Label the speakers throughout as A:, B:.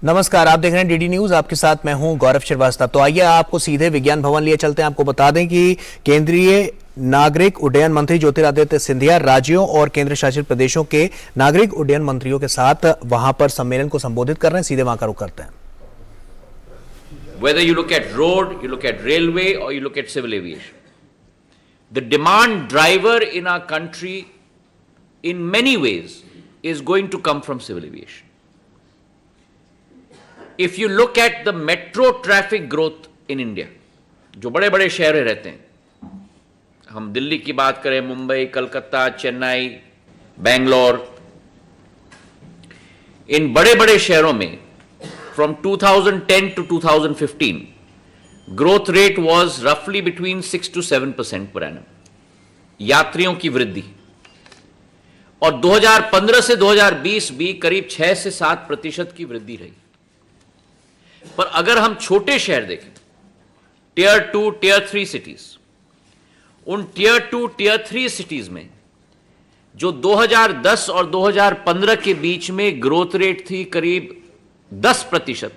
A: नमस्कार, आप देख रहे हैं डीडी न्यूज। आपके साथ मैं हूं गौरव श्रीवास्तव। तो आइए आपको सीधे विज्ञान भवन लिए चलते हैं। आपको बता दें कि केंद्रीय नागरिक उड्डयन मंत्री ज्योतिरादित्य सिंधिया राज्यों और केंद्र शासित प्रदेशों के नागरिक उड्डयन मंत्रियों के साथ वहां पर सम्मेलन को संबोधित कर रहे हैं। सीधे वहां का रुख करते हैं।
B: Whether you look at road, you look at railway, or you look at civil aviation, the demand driver in our country in many ways is going to come from civil aviation. If you look at the metro traffic growth in India, जो बड़े बड़े शहर रहते हैं, हम दिल्ली की बात करें, मुंबई, कलकत्ता, चेन्नई, बेंगलोर, इन बड़े बड़े शहरों में from 2010 to 2015, growth rate was roughly between 6 to 7% per annum. यात्रियों की वृद्धि, और 2015 से 2020 भी करीब 6 से 7% की वृद्धि रही। पर अगर हम छोटे शहर देखें, टियर 2, टियर 3 सिटीज, उन टियर 2, टियर 3 सिटीज में जो 2010 और 2015 के बीच में ग्रोथ रेट थी करीब 10%,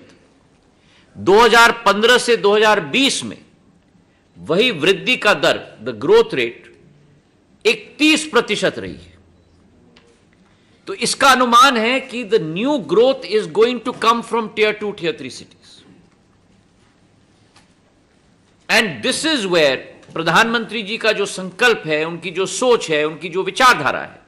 B: 2015 से 2020 में वही वृद्धि का दर, द ग्रोथ रेट 31% रही है। तो इसका अनुमान है कि the new growth is going to come from tier 2, tier 3 cities. And this is where प्रधानमंत्री जी का जो संकल्प है, उनकी जो सोच है, उनकी जो विचारधारा है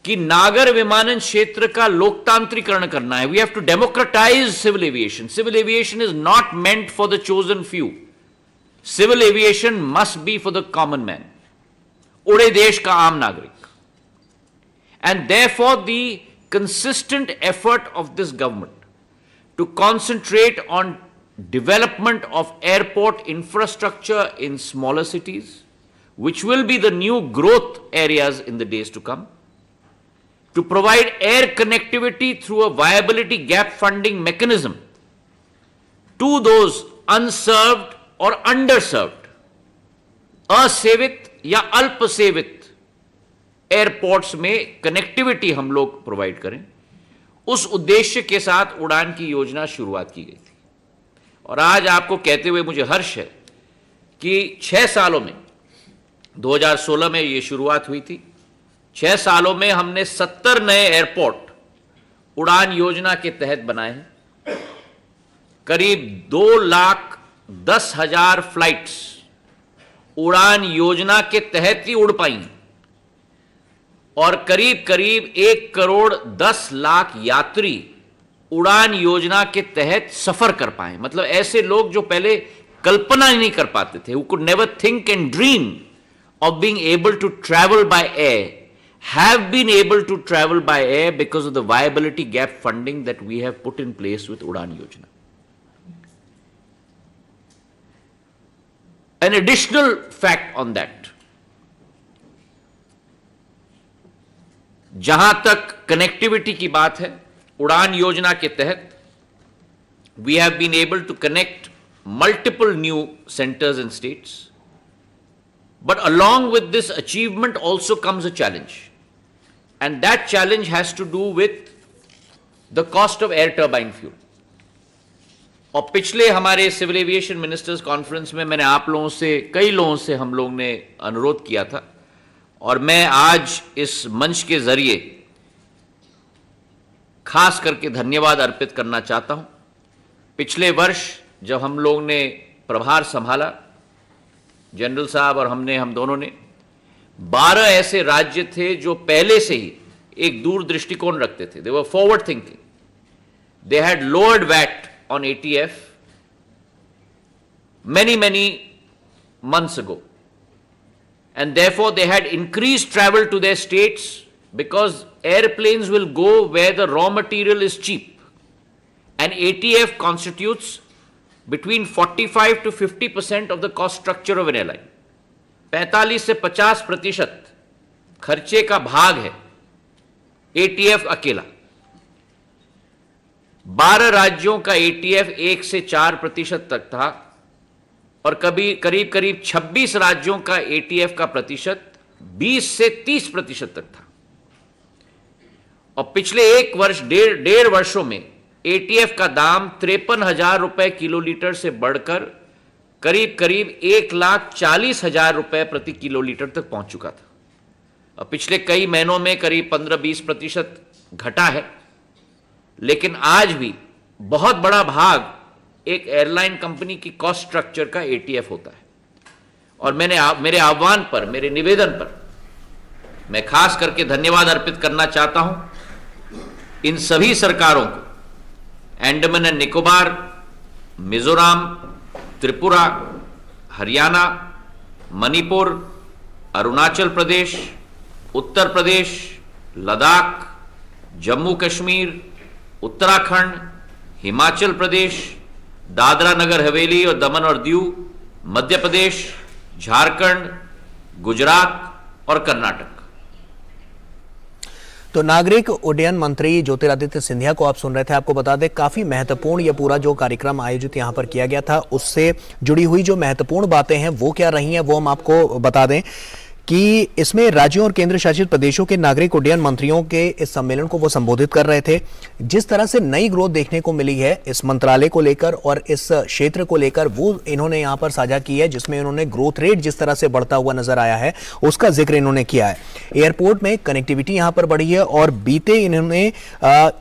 B: कि नागर विमानन क्षेत्र का लोकतांत्रिकरण करना है। We have to democratise civil aviation. Civil aviation is not meant for the chosen few. Civil aviation must be for the common man, उड़े देश का आम नागरिक। And therefore the consistent effort of this government to concentrate on development of airport infrastructure in smaller cities, which will be the new growth areas in the days to come, to provide air connectivity through a viability gap funding mechanism to those unserved or underserved, असेवित या अल्पसेवित airports में connectivity हम लोग provide करें। उस उद्देश्य के साथ उड़ान की योजना शुरुआत की गई थी। और आज आपको कहते हुए मुझे हर्ष है कि 6 सालों में, 2016 में ये शुरुआत हुई थी, 6 सालों में हमने 70 नए एयरपोर्ट उड़ान योजना के तहत बनाए हैं। करीब 2,10,000 फ्लाइट्स उड़ान योजना के तहत ही उड़ पाई, और करीब करीब 1,10,00,000 यात्री उड़ान योजना के तहत सफर कर पाए। मतलब ऐसे लोग जो पहले कल्पना ही नहीं कर पाते थे, who could never think and dream of being able to travel by air, have been able to travel by air because of the viability gap funding that we have put in place with Udan Yojana. An additional fact on that, जहां तक connectivity की बात है, उड़ान योजना के तहत we have been able to connect multiple new centers and states. But along with this achievement also comes a challenge, and that challenge has to do with the cost of air turbine fuel. और पिछले हमारे civil aviation ministers conference में मैंने आप लोगों से, कई लोगों से हम लोग ने अनुरोध किया था, और मैं आज इस मंच के जरिए खास करके धन्यवाद अर्पित करना चाहता हूं। पिछले वर्ष जब हम लोग ने प्रभार संभाला, जनरल साहब और हम दोनों ने, 12 ऐसे राज्य थे जो पहले से ही एक दूर दृष्टिकोण रखते थे। They were forward thinking. They had lowered VAT on ATF many months ago, and therefore they had increased travel to their states, because airplanes will go where the raw material is cheap, and ATF constitutes between 45 to 50% of the cost structure of an airline. 45 से 50% खर्चे का भाग है ATF अकेला। 12 राज्यों का ATF 1 से 4% तक था, और करीब 26 राज्यों का ATF का प्रतिशत 20 से 30% तक था। और पिछले एक वर्ष डेढ़ वर्षों में एटीएफ का दाम 53,000 रुपए किलो लीटर से बढ़कर करीब करीब 1,40,000 रुपए प्रति किलो लीटर तक पहुंच चुका था। और पिछले कई महीनों में करीब 15-20% घटा है, लेकिन आज भी बहुत बड़ा भाग एक एयरलाइन कंपनी की कॉस्ट स्ट्रक्चर का एटीएफ होता है। और मेरे आह्वान पर, मेरे निवेदन पर मैं खास करके धन्यवाद अर्पित करना चाहता हूं इन सभी सरकारों को, अंडमान एंड निकोबार, मिजोरम, त्रिपुरा, हरियाणा, मणिपुर, अरुणाचल प्रदेश, उत्तर प्रदेश, लद्दाख, जम्मू कश्मीर, उत्तराखंड, हिमाचल प्रदेश, दादरा नगर हवेली और दमन और दीव, मध्य प्रदेश, झारखंड, गुजरात और कर्नाटक।
A: तो नागरिक उड्डयन मंत्री ज्योतिरादित्य सिंधिया को आप सुन रहे थे। आपको बता दें काफी महत्वपूर्ण ये पूरा जो कार्यक्रम आयोजित यहां पर किया गया था, उससे जुड़ी हुई जो महत्वपूर्ण बातें हैं वो क्या रही हैं वो हम आपको बता दें कि इसमें राज्यों और केंद्र शासित प्रदेशों के नागरिक उड्डयन मंत्रियों के इस सम्मेलन को वो संबोधित कर रहे थे। जिस तरह से नई ग्रोथ देखने को मिली है इस मंत्रालय को लेकर और इस क्षेत्र को लेकर, वो इन्होंने यहां पर साझा की है, जिसमें इन्होंने ग्रोथ रेट जिस तरह से बढ़ता हुआ नजर आया है उसका जिक्र इन्होंने किया है। एयरपोर्ट में कनेक्टिविटी यहां पर बढ़ी है और बीते इन्होंने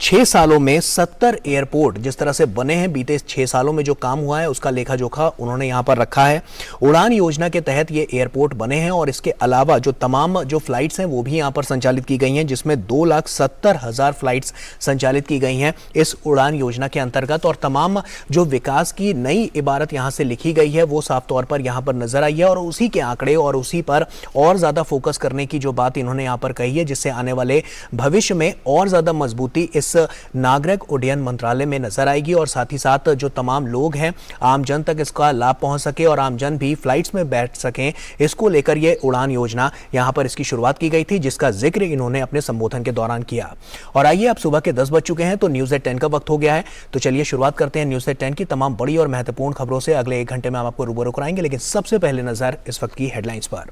A: 6 सालों में 70 एयरपोर्ट जिस तरह से बने हैं, बीते 6 सालों में जो काम हुआ है उसका लेखा जोखा उन्होंने यहां पर रखा है। उड़ान योजना के तहत ये एयरपोर्ट बने हैं और इसके अलावा जो तमाम जो फ्लाइट्स हैं वो भी यहां पर संचालित की गई हैं, जिसमें 2,70,000 फ्लाइट्स संचालित की गई हैं इस उड़ान योजना के अंतर्गत। और तमाम जो विकास की नई इबारत यहां से लिखी गई है वो साफ तौर पर यहां पर नजर आई है और उसी के आंकड़े और उसी पर और ज्यादा फोकस करने की जो बात इन्होंने यहां पर कही है, जिससे आने वाले भविष्य में और ज्यादा मजबूती इस नागरिक उड्डयन मंत्रालय में नजर आएगी और साथ ही साथ जो तमाम लोग हैं आम जन तक इसका लाभ पहुंच सके और आम जन भी फ्लाइट्स में बैठ सकें, इसको लेकर यह उड़ान योजना यहां पर इसकी शुरुआत की गई थी, जिसका जिक्र इन्होंने अपने संबोधन के दौरान किया। और आइए अब सुबह के 10 बज चुके हैं तो न्यूज़ एट 10 का वक्त हो गया है, तो चलिए शुरुआत करते हैं न्यूज़ एट 10 की तमाम बड़ी और महत्वपूर्ण खबरों से। अगले 1 घंटे में हम आपको रूबरू कराएंगे, लेकिन सबसे पहले नजर इस वक्त की हेडलाइंस पर।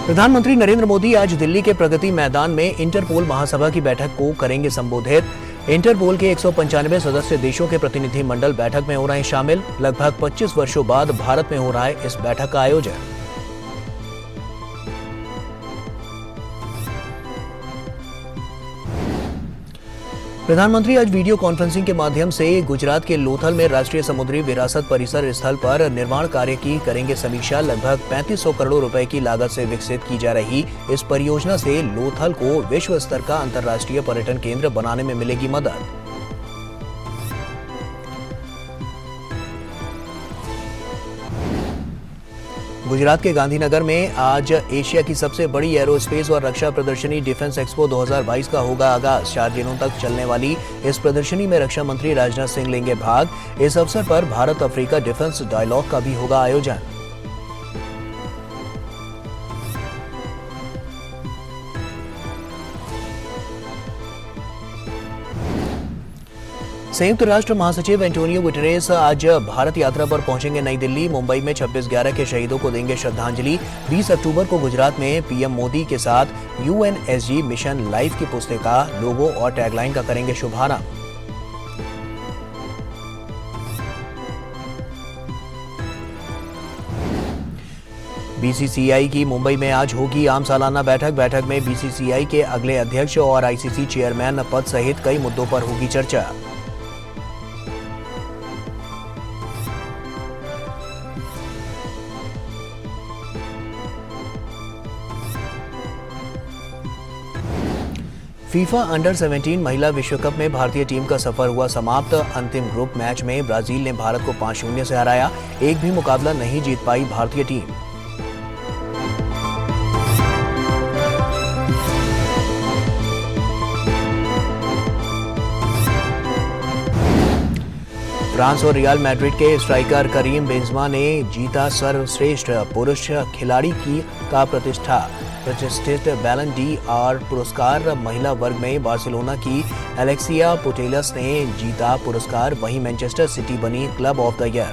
A: प्रधानमंत्री नरेंद्र मोदी आज दिल्ली के प्रगति मैदान में इंटरपोल महासभा की बैठक को करेंगे संबोधित। इंटरपोल के 195 सदस्य देशों के प्रतिनिधि मंडल बैठक में हो रहे हैं शामिल। लगभग 25 वर्षों बाद भारत में हो रहा है इस बैठक का आयोजन। प्रधानमंत्री आज वीडियो कॉन्फ्रेंसिंग के माध्यम से गुजरात के लोथल में राष्ट्रीय समुद्री विरासत परिसर स्थल पर निर्माण कार्य की करेंगे समीक्षा। लगभग 3500 करोड़ रुपए की लागत से विकसित की जा रही इस परियोजना से लोथल को विश्व स्तर का अंतर्राष्ट्रीय पर्यटन केंद्र बनाने में मिलेगी मदद। गुजरात के गांधीनगर में आज एशिया की सबसे बड़ी एरोस्पेस और रक्षा प्रदर्शनी डिफेंस एक्सपो 2022 का होगा आगाज। 4 दिनों तक चलने वाली इस प्रदर्शनी में रक्षा मंत्री राजनाथ सिंह लेंगे भाग। इस अवसर पर भारत अफ्रीका डिफेंस डायलॉग का भी होगा आयोजन। संयुक्त राष्ट्र महासचिव एंटोनियो गुटेरेस आज भारत यात्रा पर पहुंचेंगे नई दिल्ली। मुंबई में 26/11 के शहीदों को देंगे श्रद्धांजलि। 20 अक्टूबर को गुजरात में पीएम मोदी के साथ यूएनएसजी मिशन लाइफ की पुस्तिका, लोगो और टैगलाइन का करेंगे शुभारंभ। बीसीसीआई की मुंबई में आज होगी आम सालाना बैठक में बीसीसीआई के अगले अध्यक्ष और आईसीसी चेयरमैन पद सहित कई मुद्दों पर होगी चर्चा। फीफा अंडर 17 महिला विश्व कप में भारतीय टीम का सफर हुआ समाप्त। अंतिम ग्रुप मैच में ब्राजील ने भारत को 5-0 से हराया। एक भी मुकाबला नहीं जीत पाई भारतीय टीम। फ्रांस और रियल मैड्रिड के स्ट्राइकर करीम बेंजेमा ने जीता सर्वश्रेष्ठ पुरुष खिलाड़ी का प्रतिष्ठित बैलन डी आर पुरस्कार। महिला वर्ग में बार्सिलोना की एलेक्सिया पुटेलस ने जीता पुरस्कार। वहीं मैनचेस्टर सिटी बनी क्लब ऑफ द ईयर।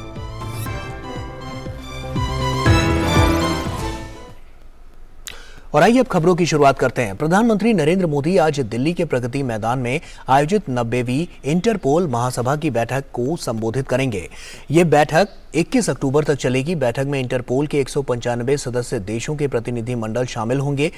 A: और आइए अब खबरों की शुरुआत करते हैं। प्रधानमंत्री नरेंद्र मोदी आज दिल्ली के प्रगति मैदान में आयोजित 90वीं इंटरपोल महासभा की बैठक को संबोधित करेंगे। ये बैठक 21 अक्टूबर तक चलेगी। बैठक में इंटरपोल के 195 सदस्य देशों के प्रतिनिधिमंडल शामिल होंगे।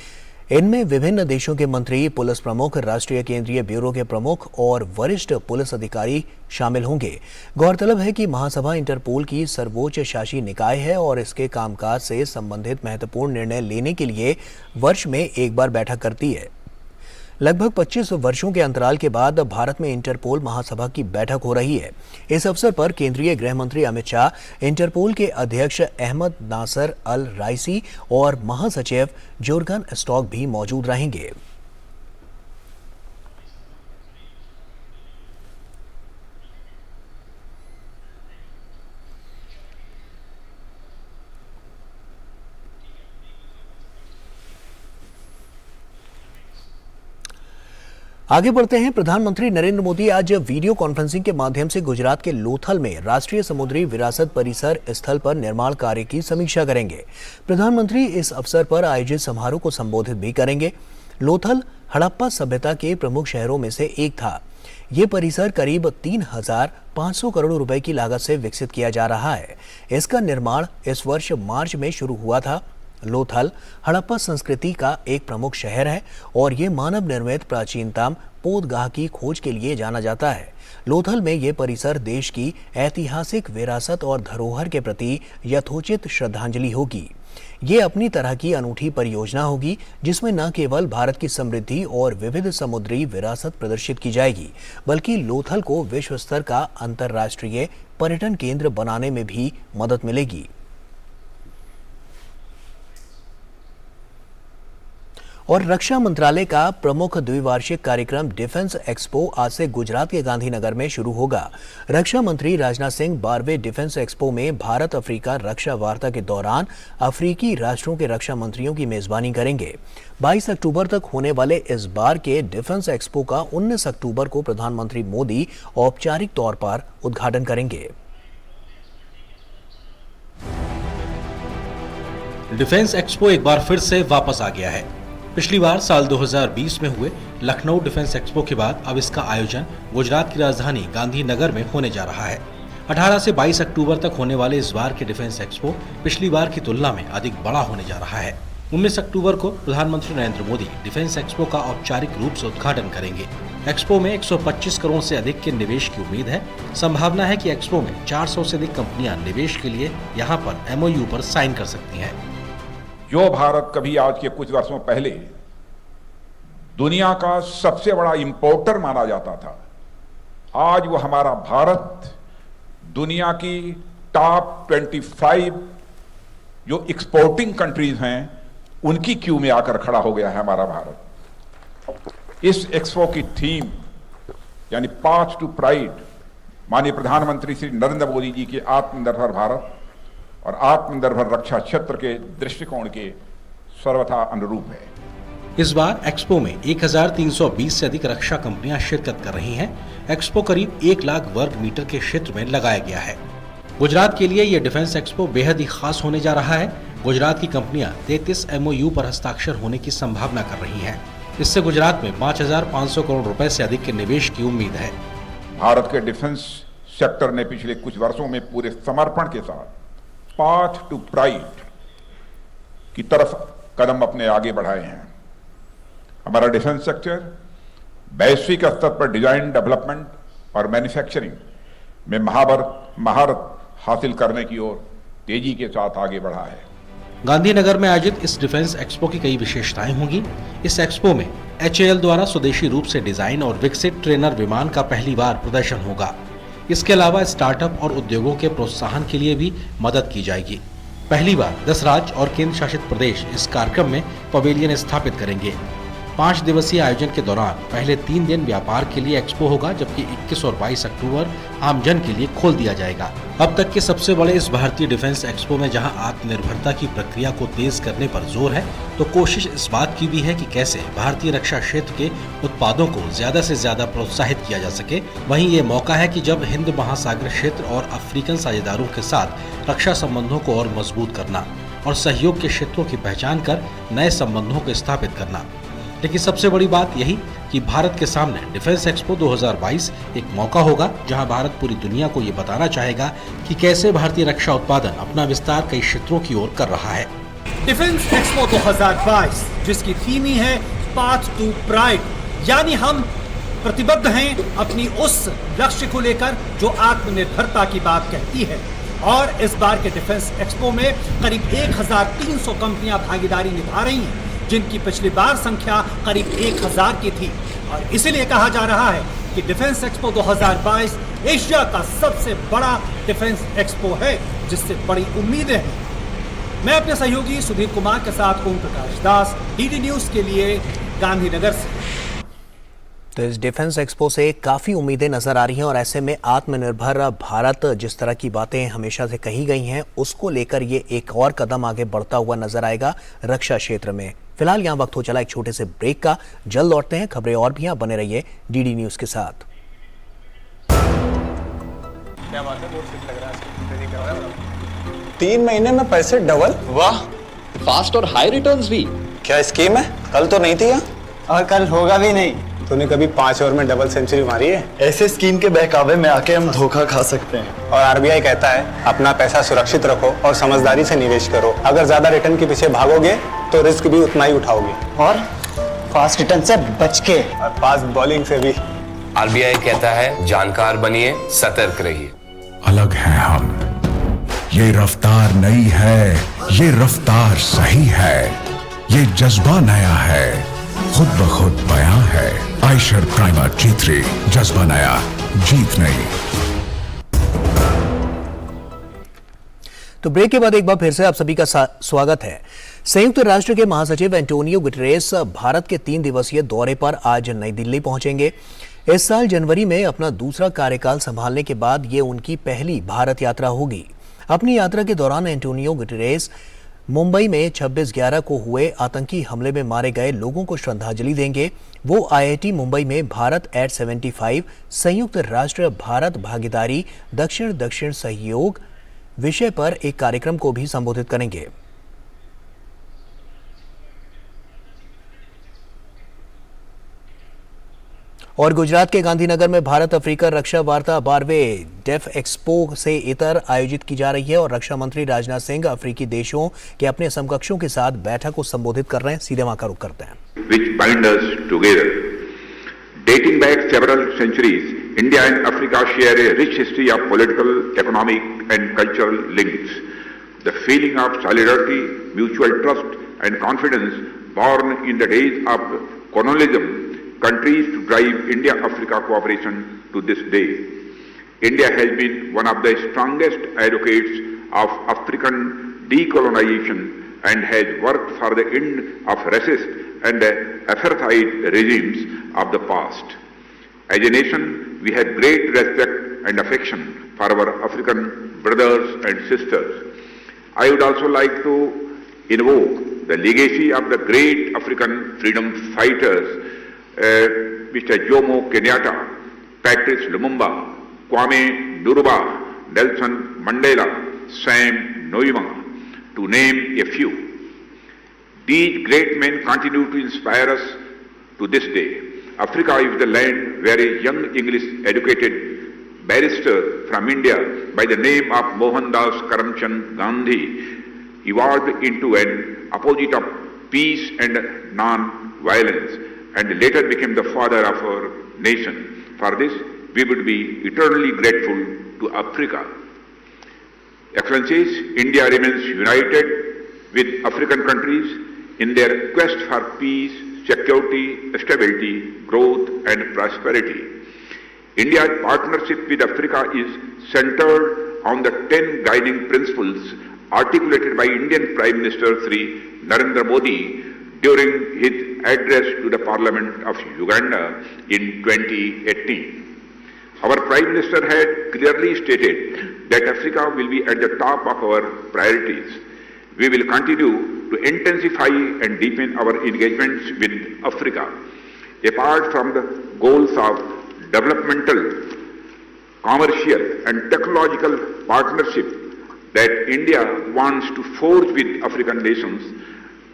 A: इनमें विभिन्न देशों के मंत्री, पुलिस प्रमुख, राष्ट्रीय केंद्रीय ब्यूरो के प्रमुख और वरिष्ठ पुलिस अधिकारी शामिल होंगे। गौरतलब है कि महासभा इंटरपोल की सर्वोच्च शासी निकाय है और इसके कामकाज से संबंधित महत्वपूर्ण निर्णय लेने के लिए वर्ष में एक बार बैठक करती है। लगभग 25 वर्षों के अंतराल के बाद भारत में इंटरपोल महासभा की बैठक हो रही है। इस अवसर पर केंद्रीय गृह मंत्री अमित शाह, इंटरपोल के अध्यक्ष अहमद नासर अल राइसी और महासचिव जोरगन स्टॉक भी मौजूद रहेंगे। आगे बढ़ते हैं। प्रधानमंत्री नरेंद्र मोदी आज वीडियो कॉन्फ्रेंसिंग के माध्यम से गुजरात के लोथल में राष्ट्रीय समुद्री विरासत परिसर स्थल पर निर्माण कार्य की समीक्षा करेंगे। प्रधानमंत्री इस अवसर पर आयोजित समारोह को संबोधित भी करेंगे। लोथल हड़प्पा सभ्यता के प्रमुख शहरों में से एक था। ये परिसर करीब 3,500 करोड़ रुपए की लागत से विकसित किया जा रहा है। इसका निर्माण इस वर्ष मार्च में शुरू हुआ था। लोथल हड़प्पा संस्कृति का एक प्रमुख शहर है और ये मानव निर्मित प्राचीनतम पोतगाह की खोज के लिए जाना जाता है। लोथल में ये परिसर देश की ऐतिहासिक विरासत और धरोहर के प्रति यथोचित श्रद्धांजलि होगी। ये अपनी तरह की अनूठी परियोजना होगी जिसमें न केवल भारत की समृद्धि और विविध समुद्री विरासत प्रदर्शित की जाएगी, बल्कि लोथल को विश्व स्तर का अंतर्राष्ट्रीय पर्यटन केंद्र बनाने में भी मदद मिलेगी। और रक्षा मंत्रालय का प्रमुख द्विवार्षिक कार्यक्रम डिफेंस एक्सपो आज से गुजरात के गांधीनगर में शुरू होगा। रक्षा मंत्री राजनाथ सिंह 12वें डिफेंस एक्सपो में भारत अफ्रीका रक्षा वार्ता के दौरान अफ्रीकी राष्ट्रों के रक्षा मंत्रियों की मेजबानी करेंगे। 22 अक्टूबर तक होने वाले इस बार के डिफेंस एक्सपो का 19 अक्टूबर को प्रधानमंत्री मोदी औपचारिक तौर पर उद्घाटन करेंगे।
C: डिफेंस एक्सपो एक बार फिर से वापस आ गया है। पिछली बार साल 2020 में हुए लखनऊ डिफेंस एक्सपो के बाद अब इसका आयोजन गुजरात की राजधानी गांधीनगर में होने जा रहा है। 18 से 22 अक्टूबर तक होने वाले इस बार के डिफेंस एक्सपो पिछली बार की तुलना में अधिक बड़ा होने जा रहा है। 19 अक्टूबर को प्रधानमंत्री नरेंद्र मोदी डिफेंस एक्सपो का औपचारिक रूप से उद्घाटन करेंगे। एक्सपो में 125 करोड़ से अधिक के निवेश की उम्मीद है। संभावना है कि एक्सपो में 400 से अधिक कंपनियां निवेश के लिए यहां पर MOU पर साइन कर सकती हैं।
D: जो भारत कभी आज के कुछ वर्षों पहले दुनिया का सबसे बड़ा इंपोर्टर माना जाता था, आज वो हमारा भारत दुनिया की टॉप 25 जो एक्सपोर्टिंग कंट्रीज हैं उनकी क्यू में आकर खड़ा हो गया है हमारा भारत। इस एक्सपो की थीम यानी पाथ टू प्राइड माननीय प्रधानमंत्री श्री नरेंद्र मोदी जी के आत्मनिर्भर भारत और आत्मनिर्भर रक्षा क्षेत्र के दृष्टिकोण के सर्वथा अनुरूप है।
C: इस बार एक्सपो में 1320 से अधिक रक्षा कंपनियां शिरकत कर रही हैं। एक्सपो करीब 1 लाख वर्ग मीटर के क्षेत्र में लगाया गया है। गुजरात के लिए यह डिफेंस एक्सपो बेहद ही खास होने जा रहा है। गुजरात की कंपनियां 33 MOU पर हस्ताक्षर होने की संभावना कर रही हैं। इससे गुजरात में 5,500 करोड़ रुपए से अधिक के निवेश की उम्मीद है।
D: भारत के डिफेंस सेक्टर ने पिछले कुछ वर्षों में पूरे समर्पण के साथ पाथ टू प्राइड की तरफ कदम अपने आगे बढ़ाए हैं। हमारा डिफेंस सेक्टर वैश्विक स्तर पर डिजाइन, डेवलपमेंट और मैन्युफैक्चरिंग में महारत हासिल करने की ओर तेजी के साथ आगे बढ़ा है।
C: गांधीनगर में आयोजित इस डिफेंस एक्सपो की कई विशेषताएं होंगी। इस एक्सपो में HAL द्वारा स्वदेशी रूप से डिजाइन और विकसित ट्रेनर विमान का पहली बार प्रदर्शन होगा। इसके अलावा स्टार्टअप और उद्योगों के प्रोत्साहन के लिए भी मदद की जाएगी। पहली बार 10 राज्य और केंद्र शासित प्रदेश इस कार्यक्रम में पवेलियन स्थापित करेंगे। 5 दिवसीय आयोजन के दौरान पहले 3 दिन व्यापार के लिए एक्सपो होगा, जबकि 21 और 22 अक्टूबर आमजन के लिए खोल दिया जाएगा। अब तक के सबसे बड़े इस भारतीय डिफेंस एक्सपो में जहां आत्मनिर्भरता की प्रक्रिया को तेज करने पर जोर है, तो कोशिश इस बात की भी है कि कैसे भारतीय रक्षा क्षेत्र के उत्पादों को ज्यादा से ज्यादा प्रोत्साहित किया जा सके। वहीं ये मौका है कि जब हिंद महासागर क्षेत्र और अफ्रीकन साझेदारों के साथ रक्षा संबंधों को और मजबूत करना। और सहयोग के क्षेत्रों की पहचान कर नए संबंधों को स्थापित करना। लेकिन सबसे बड़ी बात यही कि भारत के सामने डिफेंस एक्सपो 2022 एक मौका होगा जहां भारत पूरी दुनिया को ये बताना चाहेगा कि कैसे भारतीय रक्षा उत्पादन अपना विस्तार कई क्षेत्रों की ओर कर रहा है।
E: डिफेंस एक्सपो 2022 जिसकी थीम ही है पाथ टू प्राइड, यानी हम प्रतिबद्ध हैं अपनी उस लक्ष्य को लेकर जो आत्मनिर्भरता की बात कहती है। और इस बार के डिफेंस एक्सपो में करीब 1300 कंपनियां भागीदारी निभा रही हैं, जिनकी पिछली बार संख्या करीब 1000 की थी। और इसीलिए कहा जा रहा है कि डिफेंस एक्सपो 2022 एशिया का सबसे बड़ा डिफेंस एक्सपो है, जिससे बड़ी उम्मीदें हैं। मैं अपने सहयोगी सुधीर कुमार के साथ ओम प्रकाश दास, डीडी न्यूज के लिए गांधीनगर से।
A: तो इस डिफेंस एक्सपो से काफ़ी उम्मीदें नज़र आ रही हैं और ऐसे में आत्मनिर्भर भारत जिस तरह की बातें हमेशा से कही गई हैं उसको लेकर ये एक और कदम आगे बढ़ता हुआ नजर आएगा रक्षा क्षेत्र में। फिलहाल यहाँ वक्त हो चला एक छोटे से ब्रेक का, जल्द लौटते हैं। खबरें और भी यहाँ बने रहिए डीडी न्यूज़ के साथ।
F: क्या बात है, बहुत ठीक लग रहा है।
G: 3 महीने में पैसे डबल,
F: वाह, फास्ट और हाई रिटर्न्स भी।
G: क्या स्कीम है? कल तो नहीं थी यहाँ।
H: और कल होगा भी नहीं।
G: तूने कभी 5 ओवर में डबल सेंचुरी मारी है?
H: ऐसे स्कीम के बहकावे में आके हम धोखा खा सकते हैं।
G: और आरबीआई कहता है अपना पैसा सुरक्षित रखो और समझदारी से निवेश करो। अगर ज्यादा रिटर्न के पीछे भागोगे तो रिस्क भी उतना ही उठाओगे।
H: और फास्ट रिटर्न से बच के,
G: और फास्ट बॉलिंग से भी।
I: आरबीआई कहता है जानकार बनिए, सतर्क रहिए।
J: अलग है हम, ये रफ्तार नई है, ये रफ्तार सही है, ये जज्बा नया है, खुद ब खुद बयां है। आयशर प्राइमर G3, जज्बा नया, जीत नई।
A: तो ब्रेक के बाद एक बार फिर से आप सभी का स्वागत है। संयुक्त राष्ट्र के महासचिव एंटोनियो गुटेरेस भारत के 3 दिवसीय दौरे पर आज नई दिल्ली पहुंचेंगे। इस साल जनवरी में अपना दूसरा कार्यकाल संभालने के बाद ये उनकी पहली भारत यात्रा होगी। अपनी यात्रा के दौरान एंटोनियो गुटेरेस मुंबई में 26/11 को हुए आतंकी हमले में मारे गए लोगों को श्रद्धांजलि देंगे। वो आईआईटी मुंबई में भारत एट 75 संयुक्त राष्ट्र भारत भागीदारी दक्षिण सहयोग विषय पर एक कार्यक्रम को भी संबोधित करेंगे। और गुजरात के गांधीनगर में भारत अफ्रीका रक्षा वार्ता 12वें डेफ एक्सपो से इतर आयोजित की जा रही है और रक्षा मंत्री राजनाथ सिंह अफ्रीकी देशों के अपने समकक्षों के साथ बैठक को संबोधित कर रहे हैं। सीधे वहां का रुख करते हैं।
D: Which bind us together. Dating back several centuries, India and Africa share a rich history of political, economic and cultural links. The feeling of solidarity, mutual trust and confidence born in the days of colonialism countries to drive India-Africa cooperation to this day. India has been one of the strongest advocates of African decolonization and has worked for the end of racist and apartheid regimes of the past. As a nation, we have great respect and affection for our African brothers and sisters. I would also like to invoke the legacy of the great African freedom fighters Mr. Jomo Kenyatta, Patrice Lumumba, Kwame Nkrumah, Nelson Mandela, Sam Nujima, to name a few. These great men continue to inspire us to this day. Africa is the land where a young English-educated barrister from India by the name of Mohandas Karamchand Gandhi evolved into an opposite of peace and non-violence, and later became the father of our nation. For this, we would be eternally grateful to Africa. Excellencies, India remains united with African countries in their quest for peace, security, stability, growth and prosperity. India's partnership with Africa is centered on the 10 guiding principles articulated by Indian Prime Minister Sri Narendra Modi during his address to the Parliament of Uganda in 2018. Our Prime Minister had clearly stated that Africa will be at the top of our priorities. We will continue to intensify and deepen our engagements with Africa. Apart from the goals of developmental, commercial and technological partnership, that India wants to forge with African nations,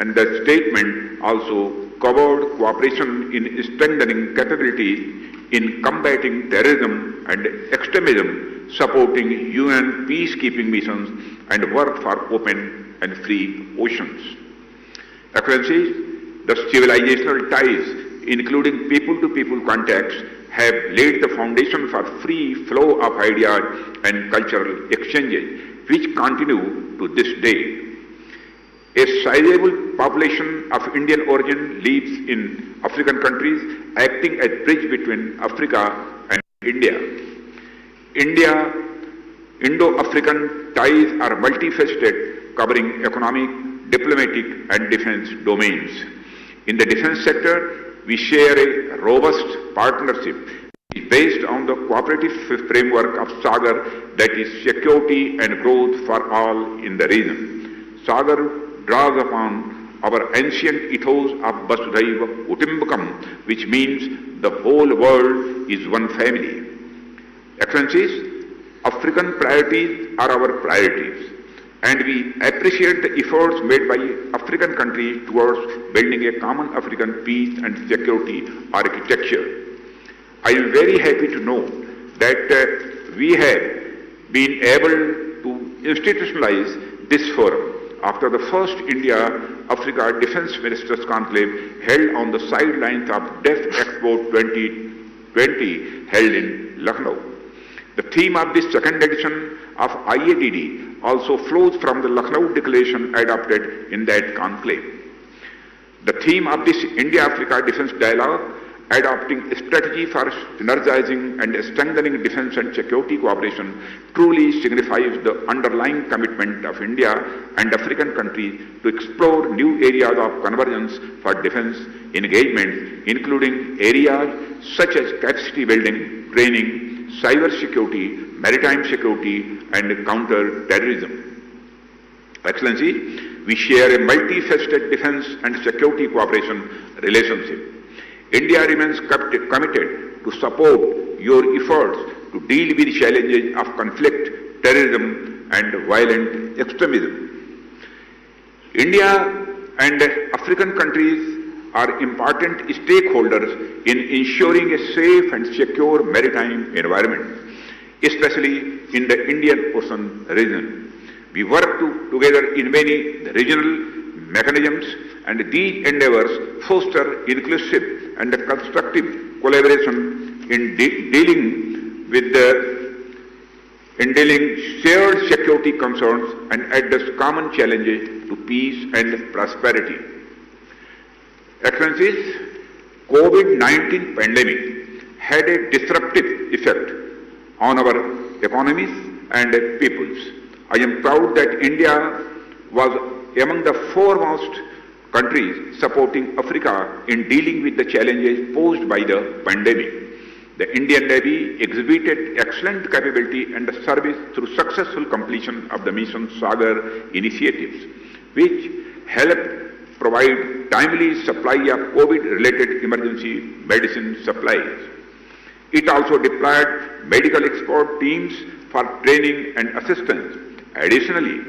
D: and the statement also covered cooperation in strengthening capabilities in combating terrorism and extremism, supporting UN peacekeeping missions, and work for open and free oceans. Excellencies, the civilizational ties, including people-to-people contacts, have laid the foundation for free flow of ideas and cultural exchanges, which continue to this day. A sizable population of Indian origin lives in African countries, acting as bridge between Africa and India. Indo-African ties are multifaceted, covering economic, diplomatic, and defense domains. In the defense sector, we share a robust partnership based on the cooperative framework of SAGAR, that is security and growth for all in the region. SAGAR draws upon our ancient ethos of Vasudhaiva Kutumbakam, which means the whole world is one family. Excellencies, African priorities are our priorities, and we appreciate the efforts made by African countries towards building a common African peace and security architecture. I am very happy to know that we have been able to institutionalize this forum after the first India-Africa Defence Ministers Conclave held on the sidelines of DEF Expo 2020 held in Lucknow. The theme of this second edition of IADD also flows from the Lucknow Declaration adopted in that conclave. The theme of this India-Africa Defence Dialogue, adopting a strategy for synergizing and strengthening defence and security cooperation, truly signifies the underlying commitment of India and African countries to explore new areas of convergence for defence engagement, including areas such as capacity building, training, cyber security, maritime security, and counter-terrorism. Excellency, we share a multifaceted defence and security cooperation relationship. India remains committed to support your efforts to deal with challenges of conflict, terrorism, and violent extremism. India and African countries are important stakeholders in ensuring a safe and secure maritime environment, especially in the Indian Ocean region. We work together in many regional mechanisms, and these endeavors foster inclusive and constructive collaboration in dealing shared security concerns and address common challenges to peace and prosperity. Excellencies, COVID-19 pandemic had a disruptive effect on our economies and peoples. I am proud that India was among the foremost countries supporting Africa in dealing with the challenges posed by the pandemic. The Indian Navy exhibited excellent capability and service through successful completion of the Mission Sagar initiatives, which helped provide timely supply of COVID-related emergency medicine supplies. It also deployed medical expert teams for training and assistance. Additionally,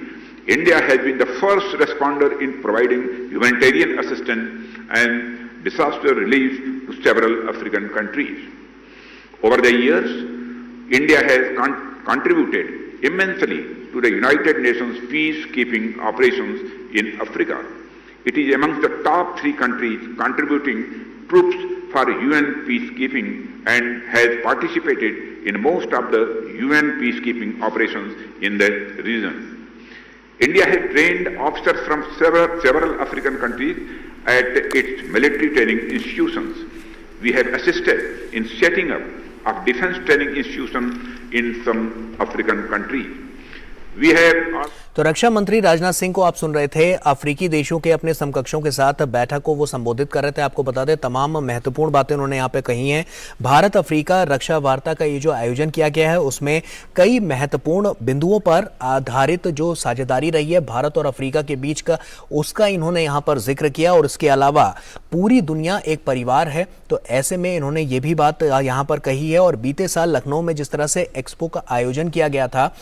D: India has been the first responder in providing humanitarian assistance and disaster relief to several African countries. Over the years, India has contributed immensely to the United Nations peacekeeping operations in Africa. It is amongst the top 3 countries contributing troops for UN peacekeeping and has participated in most of the UN peacekeeping operations in the region. India has trained officers from several African countries at its military training institutions. We have assisted in setting up of defense training institutions in some African countries. We have
A: तो रक्षा मंत्री राजनाथ सिंह को आप सुन रहे थे। अफ्रीकी देशों के अपने समकक्षों के साथ बैठक को वो संबोधित कर रहे थे। आपको बता दें तमाम महत्वपूर्ण बातें उन्होंने यहाँ पे कही हैं। भारत अफ्रीका रक्षा वार्ता का ये जो आयोजन किया गया है उसमें कई महत्वपूर्ण बिंदुओं पर आधारित जो साझेदारी रही है भारत और अफ्रीका के बीच का, उसका इन्होंने यहाँ पर जिक्र किया। और इसके अलावा पूरी दुनिया एक परिवार है, तो ऐसे में इन्होंने ये भी बात यहाँ पर कही है। और बीते साल लखनऊ में जिस तरह से एक्सपो का आयोजन किया गया था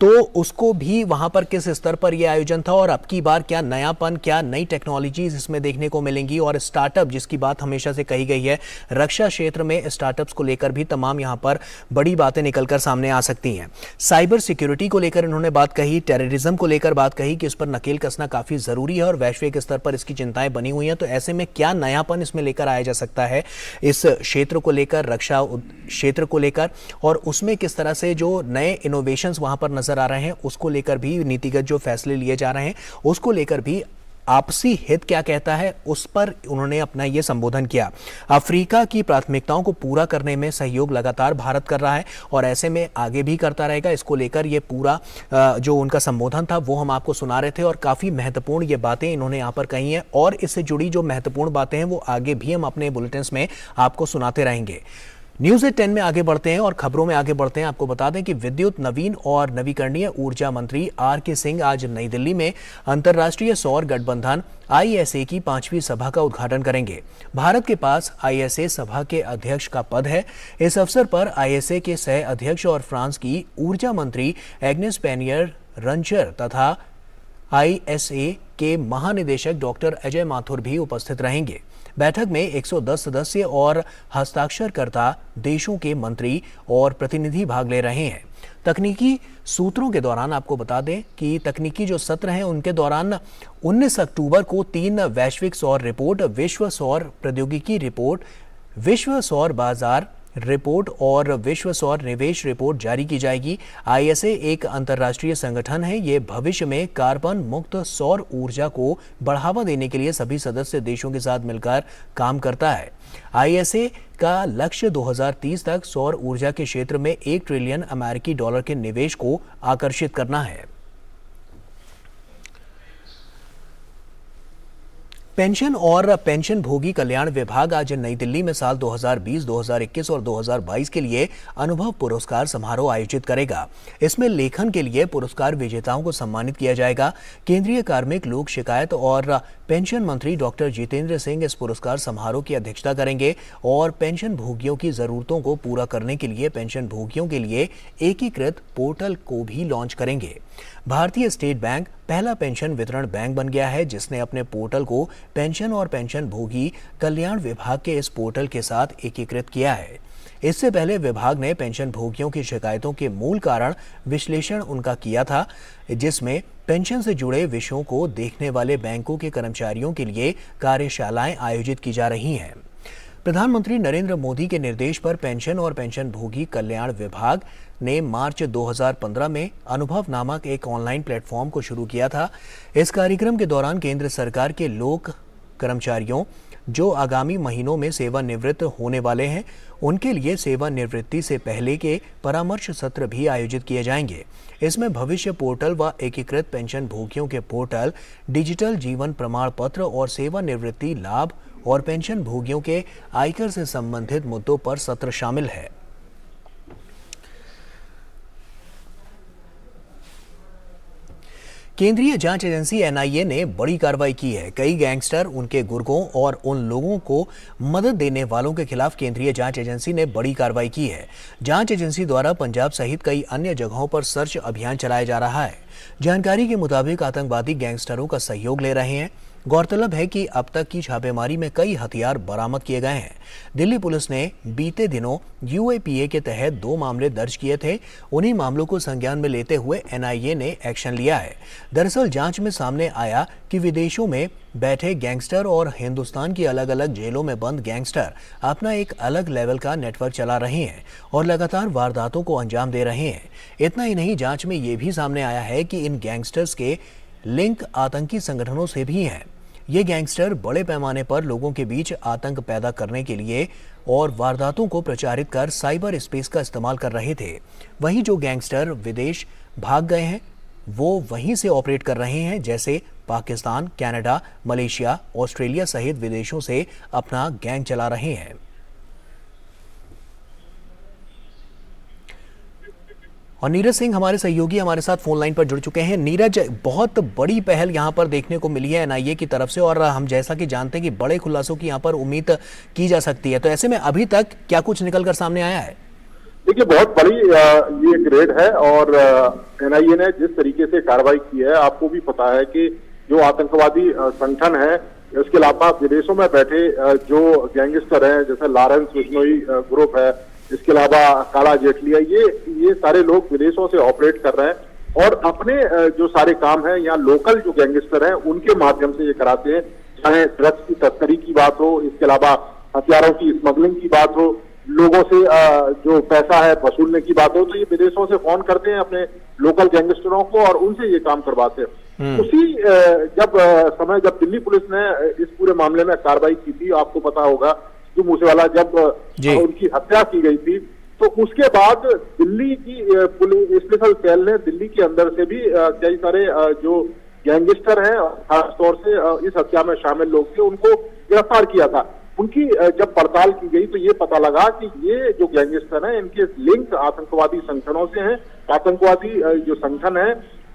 A: तो उसको भी वहां पर किस स्तर पर यह आयोजन था और अब की बार क्या नयापन, क्या नई टेक्नोलॉजीज इसमें देखने को मिलेंगी। और स्टार्टअप जिसकी बात हमेशा से कही गई है, रक्षा क्षेत्र में स्टार्टअप्स को लेकर भी तमाम यहां पर बड़ी बातें निकलकर सामने आ सकती हैं। साइबर सिक्योरिटी को लेकर इन्होंने बात कही, टेररिज्म को लेकर बात कही कि इस पर नकेल कसना काफी जरूरी है और वैश्विक स्तर पर इसकी चिंताएं बनी हुई हैं। तो ऐसे में क्या नयापन इसमें लेकर आया जा सकता है इस क्षेत्र को लेकर, रक्षा क्षेत्र को लेकर, और उसमें किस तरह से जो नए इनोवेशंस वहां पर नजर आ रहे हैं उसको लेकर भी, नीतिगत जो फैसले लिए जा रहे हैं उसको लेकर भी आपसी हित क्या कहता है उस पर उन्होंने अपना यह संबोधन किया। अफ्रीका की प्राथमिकताओं को पूरा करने में सहयोग लगातार भारत कर रहा है और ऐसे में आगे भी करता रहेगा। इसको लेकर ये पूरा जो उनका संबोधन था वो हम आपको सुना रहे थे और काफी महत्वपूर्ण ये बातें इन्होंने यहाँ पर कही हैं और इससे जुड़ी जो महत्वपूर्ण बातें हैं वो आगे भी हम अपने बुलेटिन्स में आपको सुनाते रहेंगे। न्यूज 10 में आगे बढ़ते हैं और खबरों में आगे बढ़ते हैं। आपको बता दें कि विद्युत, नवीन और नवीकरणीय ऊर्जा मंत्री आर.के. सिंह आज नई दिल्ली में अंतर्राष्ट्रीय सौर गठबंधन ISA की 5वीं सभा का उद्घाटन करेंगे। भारत के पास ISA सभा के अध्यक्ष का पद है। इस अवसर पर ISA के सह अध्यक्ष और फ्रांस की ऊर्जा मंत्री एग्नेस पैनियर-रंचर तथा ISA के महानिदेशक डॉक्टर अजय माथुर भी उपस्थित रहेंगे। बैठक में 110 सदस्य और हस्ताक्षरकर्ता देशों के मंत्री और प्रतिनिधि भाग ले रहे हैं। तकनीकी सूत्रों के दौरान आपको बता दें कि तकनीकी जो सत्र हैं उनके दौरान 19 अक्टूबर को 3 वैश्विक सौर रिपोर्ट, विश्व सौर प्रौद्योगिकी रिपोर्ट, विश्व सौर बाजार रिपोर्ट और विश्व सौर निवेश रिपोर्ट जारी की जाएगी। ISA एक अंतर्राष्ट्रीय संगठन है। ये भविष्य में कार्बन मुक्त सौर ऊर्जा को बढ़ावा देने के लिए सभी सदस्य देशों के साथ मिलकर काम करता है। ISA का लक्ष्य 2030 तक सौर ऊर्जा के क्षेत्र में $1 ट्रिलियन अमेरिकी डॉलर के निवेश को आकर्षित करना है। पेंशन और पेंशन भोगी कल्याण विभाग आज नई दिल्ली में साल 2020, 2021 और 2022 के लिए अनुभव पुरस्कार समारोह आयोजित करेगा। इसमें लेखन के लिए पुरस्कार विजेताओं को सम्मानित किया जाएगा। केंद्रीय कार्मिक, लोक शिकायत और पेंशन मंत्री डॉक्टर जितेंद्र सिंह इस पुरस्कार समारोह की अध्यक्षता करेंगे और पेंशन भोगियों की जरूरतों को पूरा करने के लिए पेंशन भोगियों के लिए एकीकृत पोर्टल को भी लॉन्च करेंगे। भारतीय स्टेट बैंक पहला पेंशन वितरण बैंक बन गया है जिसने अपने पोर्टल को पेंशन और पेंशन भोगी कल्याण विभाग के इस पोर्टल के साथ एकीकृत किया है। इससे पहले विभाग ने पेंशन भोगियों की शिकायतों के मूल कारण विश्लेषण उनका किया था, जिसमें पेंशन से जुड़े विषयों को देखने वाले बैंकों के कर्मचारियों के लिए कार्यशालाएं आयोजित की जा रही हैं। प्रधानमंत्री नरेंद्र मोदी के निर्देश पर पेंशन और पेंशन भोगी कल्याण विभाग ने मार्च 2015 में अनुभव नामक एक ऑनलाइन प्लेटफॉर्म को शुरू किया था। इस कार्यक्रम के दौरान केंद्र सरकार के लोक कर्मचारियों जो आगामी महीनों में सेवानिवृत्त होने वाले हैं उनके लिए सेवानिवृत्ति से पहले के परामर्श सत्र भी आयोजित किए जाएंगे। इसमें भविष्य पोर्टल व एकीकृत पेंशन भोगियों के पोर्टल, डिजिटल जीवन प्रमाण पत्र और सेवानिवृत्ति लाभ और पेंशन भोगियों के आयकर से संबंधित मुद्दों पर सत्र शामिल है। केंद्रीय जांच एजेंसी NIA ने बड़ी कार्रवाई की है। कई गैंगस्टर, उनके गुर्गों और उन लोगों को मदद देने वालों के खिलाफ केंद्रीय जांच एजेंसी ने बड़ी कार्रवाई की है। जांच एजेंसी द्वारा पंजाब सहित कई अन्य जगहों पर सर्च अभियान चलाया जा रहा है। जानकारी के मुताबिक आतंकवादी गैंगस्टरों का सहयोग ले रहे हैं। गौरतलब है कि अब तक की छापेमारी में कई हथियार बरामद किए गए हैं। दिल्ली पुलिस ने बीते दिनों UAPA के तहत 2 मामले दर्ज किए थे। उन्हीं मामलों को संज्ञान में लेते हुए NIA ने एक्शन लिया है। दरअसल जांच में सामने आया कि विदेशों में बैठे गैंगस्टर और हिंदुस्तान की अलग अलग जेलों में बंद गैंगस्टर अपना एक अलग लेवल का नेटवर्क चला रहे हैं और लगातार वारदातों को अंजाम दे रहे हैं। इतना ही नहीं, जांच में ये भी सामने आया है कि इन गैंगस्टर्स के लिंक आतंकी संगठनों से भी हैं। ये गैंगस्टर बड़े पैमाने पर लोगों के बीच आतंक पैदा करने के लिए और वारदातों को प्रचारित कर साइबर स्पेस का इस्तेमाल कर रहे थे। वहीं जो गैंगस्टर विदेश भाग गए हैं वो वहीं से ऑपरेट कर रहे हैं, जैसे पाकिस्तान, कनाडा, मलेशिया, ऑस्ट्रेलिया सहित विदेशों से अपना गैंग चला रहे हैं। और नीरज सिंह हमारे सहयोगी हमारे साथ फोन लाइन पर जुड़ चुके हैं। नीरज, बहुत बड़ी पहल यहां पर देखने को मिली है एनआईए की तरफ से, और हम जैसा कि जानते हैं कि बड़े खुलासों की यहां पर उम्मीद की जा सकती है, तो ऐसे में अभी तक क्या कुछ निकलकर सामने आया है?
K: देखिए, बहुत बड़ी ये एक रेड है और एनआईए ने जिस तरीके से कार्रवाई की है, आपको भी पता है कि जो आतंकवादी संगठन है, इसके अलावा विदेशों में बैठे जो गैंगस्टर हैं, जैसे लॉरेंस बिश्नोई ग्रुप है, इसके अलावा काला जेटली है, ये सारे लोग विदेशों से ऑपरेट कर रहे हैं और अपने जो सारे काम है यहाँ लोकल जो गैंगस्टर हैं उनके माध्यम से ये कराते हैं। चाहे ड्रग्स की तस्करी की बात हो, इसके अलावा हथियारों की स्मगलिंग की बात हो, लोगों से जो पैसा है वसूलने की बात हो, तो ये विदेशों से फोन करते हैं अपने लोकल गैंगस्टरों को और उनसे ये काम करवाते हैं। उसी जब दिल्ली पुलिस ने इस पूरे मामले में कार्रवाई की थी, आपको पता होगा जो मूसेवाला जब उनकी हत्या की गई थी, तो उसके बाद दिल्ली की पुलिस स्पेशल सेल ने दिल्ली के अंदर से भी कई सारे जो गैंगस्टर हैं, खासतौर से इस हत्या में शामिल लोग थे, उनको गिरफ्तार किया था। उनकी जब पड़ताल की गई तो ये पता लगा कि ये जो गैंगस्टर हैं, इनके लिंक आतंकवादी संगठनों से हैं। आतंकवादी जो संगठन है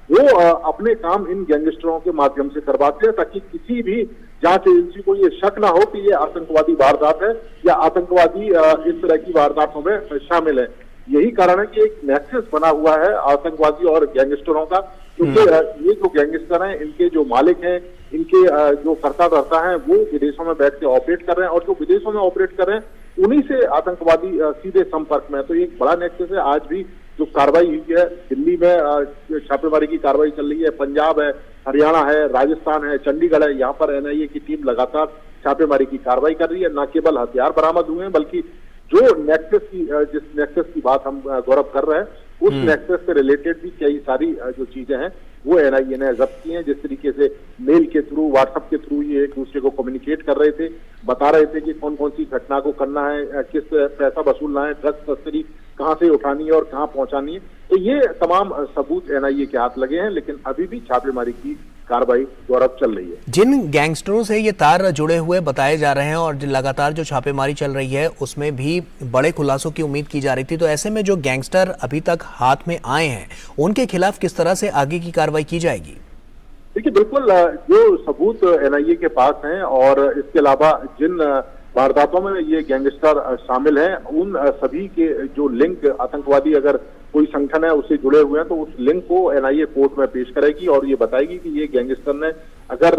K: वो अपने काम इन गैंगस्टरों के माध्यम से करवाते हैं ताकि किसी भी जांच एजेंसी को ये शक ना हो कि ये आतंकवादी वारदात है या आतंकवादी इस तरह की वारदातों में शामिल है। यही कारण है कि एक नेक्सस बना हुआ है आतंकवादी और गैंगस्टरों का, क्योंकि ये जो गैंगस्टर हैं, इनके जो मालिक हैं, इनके जो कर्ता धर्ता हैं, वो विदेशों में बैठ के ऑपरेट कर रहे हैं और जो विदेशों में ऑपरेट कर रहे हैं उन्हीं से आतंकवादी सीधे संपर्क में। तो ये एक बड़ा नेक्सस है। आज भी जो कार्रवाई हुई है, दिल्ली में छापेमारी की कार्रवाई चल रही है, पंजाब है, हरियाणा है, राजस्थान है, चंडीगढ़ है, यहाँ पर एनआईए की टीम लगातार छापेमारी की कार्रवाई कर रही है। न केवल हथियार बरामद हुए हैं, बल्कि जो जिस नेक्सस की बात हम गौरव कर रहे हैं, उस नेक्सस से रिलेटेड भी कई सारी जो चीजें हैं वो एनआईए ने जब्त की हैं। जिस तरीके से मेल के थ्रू, व्हाट्सएप के थ्रू ये एक दूसरे को कम्युनिकेट कर रहे थे, बता रहे थे कि कौन कौन सी घटना को करना है, किस पैसा वसूलना है, ड्रग्स तस्करी कहां से उठानी है और कहां पहुंचानी है। तो ये तमाम सबूत एनआईए के हाथ लगे हैं, लेकिन अभी भी छापेमारी की कार्रवाई गौरव चल रही है।
A: जिन गैंगस्टरों से ये तार जुड़े हुए बताए जा रहे हैं और लगातार जो छापेमारी चल रही है उसमें भी बड़े खुलासों की उम्मीद की जा रही थी, तो ऐसे में जो गैंगस्टर अभी तक हाथ में आए हैं उनके खिलाफ किस तरह से आगे की कार्रवाई की जाएगी?
K: देखिए, बिल्कुल जो सबूत एनआईए के पास हैं और इसके अलावा जिन वारदातों में ये गैंगस्टर शामिल हैं, उन सभी के जो लिंक आतंकवादी अगर कोई संगठन है उससे जुड़े हुए हैं तो उस लिंक को एनआईए कोर्ट में पेश करेगी और ये बताएगी कि ये गैंगस्टर ने अगर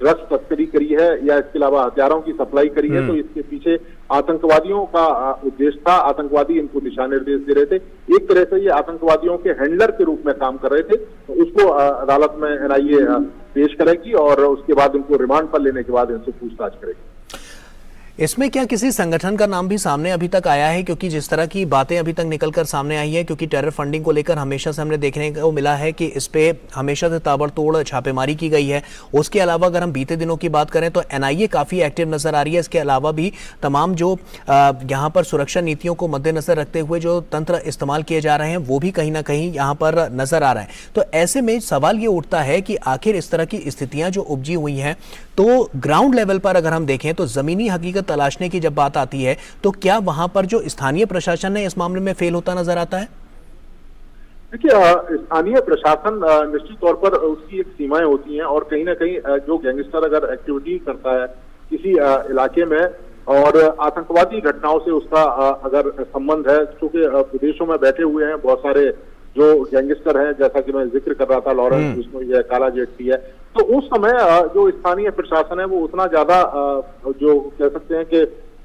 K: ड्रग्स तस्करी करी है या इसके अलावा हथियारों की सप्लाई करी है तो इसके पीछे आतंकवादियों का उद्देश्य था। आतंकवादी इनको दिशा निर्देश दे रहे थे, एक तरह से ये आतंकवादियों के हैंडलर के रूप में काम कर रहे थे। तो उसको अदालत में एनआईए पेश करेगी और उसके बाद उनको रिमांड पर लेने के बाद इनसे पूछताछ करेगी।
A: इसमें क्या किसी संगठन का नाम भी सामने अभी तक आया है? क्योंकि जिस तरह की बातें अभी तक निकलकर सामने आई है, क्योंकि टेरर फंडिंग को लेकर हमेशा से हमने देखने को मिला है कि इस पे हमेशा से ताबड़तोड़ छापेमारी की गई है। उसके अलावा अगर हम बीते दिनों की बात करें तो एनआईए काफ़ी एक्टिव नजर आ रही है। इसके अलावा भी तमाम जो यहाँ पर सुरक्षा नीतियों को मद्देनजर रखते हुए जो तंत्र इस्तेमाल किए जा रहे हैं वो भी कहीं ना कहीं यहाँ पर नजर आ रहा है। तो ऐसे में सवाल ये उठता है कि आखिर इस तरह की स्थितियां जो उपजी हुई हैं, तो ग्राउंड लेवल पर अगर हम देखें तो जमीनी हकीकत तलाशने की जब बात आती है तो क्या वहां पर जो स्थानीय प्रशासन है इस मामले में फेल होता नजर आता है?
K: देखिए, स्थानीय प्रशासन निश्चित तौर पर उसकी एक सीमाएं होती हैं और कहीं ना कहीं जो गैंगस्टर अगर एक्टिविटी करता है किसी इलाके में और आतंकवादी घटनाओं से उसका अगर संबंध है, क्योंकि विदेशों में बैठे हुए हैं बहुत सारे जो गैंगस्टर हैं, जैसा कि मैं जिक्र कर रहा था, लॉरेंस बिश्नोई है, काला जेटली है, तो उस समय जो स्थानीय प्रशासन है वो उतना ज्यादा जो कह सकते हैं कि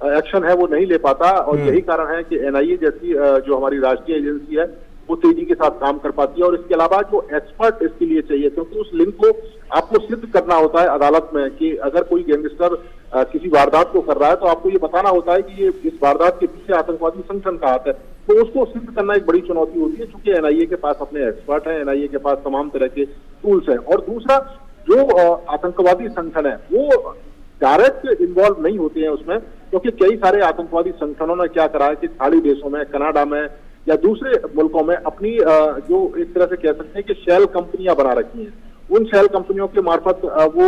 K: एक्शन है वो नहीं ले पाता और यही कारण है कि एनआईए जैसी जो हमारी राष्ट्रीय एजेंसी है वो तेजी के साथ काम कर पाती है। और इसके अलावा जो एक्सपर्ट इसके लिए चाहिए, क्योंकि उस लिंक को आपको सिद्ध करना होता है अदालत में कि अगर कोई गैंगस्टर किसी वारदात को कर रहा है तो आपको ये बताना होता है कि ये इस वारदात के पीछे आतंकवादी संगठन का हाथ है। तो उसको सिद्ध करना एक बड़ी चुनौती होती है, क्योंकि एनआईए के पास अपने एक्सपर्ट हैं, एनआईए के पास तमाम तरह के टूल्स हैं। और दूसरा, जो आतंकवादी संगठन है वो डायरेक्ट इन्वॉल्व नहीं होते हैं उसमें, क्योंकि कई सारे आतंकवादी संगठनों ने क्या करा है कि खाड़ी देशों में, कनाडा में, या दूसरे मुल्कों में अपनी जो एक तरह से कह सकते हैं कि शेल कंपनियां बना रखी हैं, उन शेल कंपनियों के मार्फत वो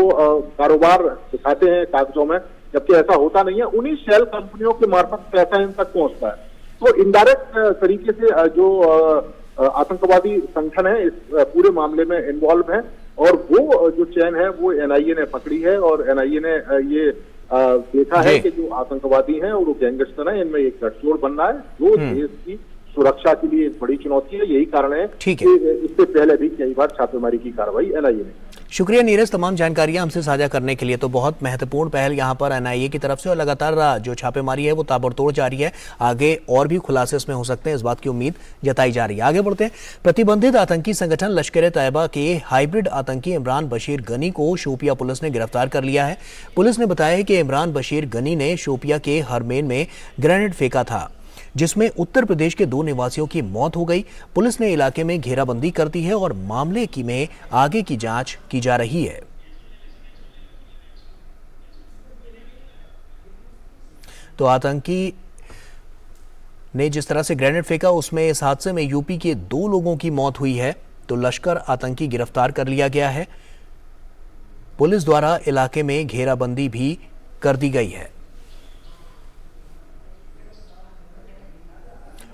K: कारोबार दिखाते हैं कागजों में, जबकि ऐसा होता नहीं है। उन्हीं शेल कंपनियों के मार्फत पैसा इन तक पहुंचता है। तो इनडायरेक्ट तरीके से जो आतंकवादी संगठन है इस पूरे मामले में इन्वॉल्व है, और वो जो चैन है वो एनआईए ने पकड़ी है, और एनआईए ने ये देखा है कि जो आतंकवादी हैं और वो गैंगस्टर हैं, इनमें एक गठजोड़ बनना है जो देश की सुरक्षा के लिए एक बड़ी चुनौती है। यही कारण है कि इससे पहले भी कई बार छापेमारी की कार्रवाई एनआईए ने।
A: शुक्रिया नीरज, तमाम जानकारियां हमसे साझा करने के लिए। तो बहुत महत्वपूर्ण पहल यहां पर एनआईए की तरफ से, और लगातार जो छापेमारी है वो ताबड़तोड़ जारी है। आगे और भी खुलासे इसमें हो सकते हैं, इस बात की उम्मीद जताई जा रही है। आगे बढ़ते हैं। प्रतिबंधित आतंकी संगठन लश्कर-ए-तैयबा के हाइब्रिड आतंकी इमरान बशीर गनी को शोपिया पुलिस ने गिरफ्तार कर लिया है। पुलिस ने बताया है कि इमरान बशीर गनी ने शोपिया के हरमेन में ग्रेनेड फेंका था, जिसमें उत्तर प्रदेश के 2 निवासियों की मौत हो गई। पुलिस ने इलाके में घेराबंदी कर दी है और मामले की में आगे की जांच की जा रही है। तो आतंकी ने जिस तरह से ग्रेनेड फेंका, उसमें इस हादसे में यूपी के 2 लोगों की मौत हुई है। तो लश्कर आतंकी गिरफ्तार कर लिया गया है। पुलिस द्वारा इलाके में घेराबंदी भी कर दी गई है।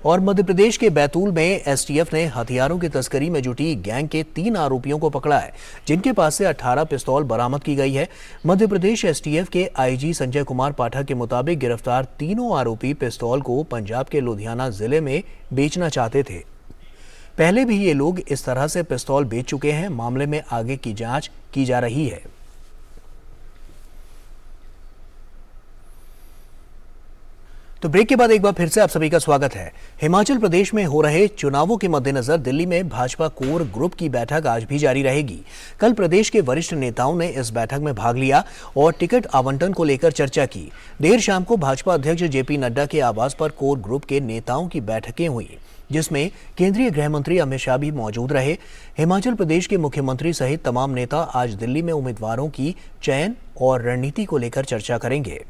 A: और मध्य प्रदेश के बैतूल में एसटीएफ ने हथियारों की तस्करी में जुटी गैंग के 3 आरोपियों को पकड़ा है, जिनके पास से 18 पिस्तौल बरामद की गई है। मध्य प्रदेश एसटीएफ के आईजी संजय कुमार पाठक के मुताबिक गिरफ्तार तीनों आरोपी पिस्तौल को पंजाब के लुधियाना जिले में बेचना चाहते थे। पहले भी ये लोग इस तरह से पिस्तौल बेच चुके हैं। मामले में आगे की जांच की जा रही है। तो ब्रेक के बाद एक बार फिर से आप सभी का स्वागत है। हिमाचल प्रदेश में हो रहे चुनावों के मद्देनजर दिल्ली में भाजपा कोर ग्रुप की बैठक आज भी जारी रहेगी। कल प्रदेश के वरिष्ठ नेताओं ने इस बैठक में भाग लिया और टिकट आवंटन को लेकर चर्चा की। देर शाम को भाजपा अध्यक्ष जेपी नड्डा के आवास पर कोर ग्रुप के नेताओं की बैठकें हुई, जिसमें केंद्रीय गृह मंत्री अमित शाह भी मौजूद रहे। हिमाचल प्रदेश के मुख्यमंत्री सहित तमाम नेता आज दिल्ली में उम्मीदवारों की चयन और रणनीति को लेकर चर्चा करेंगे।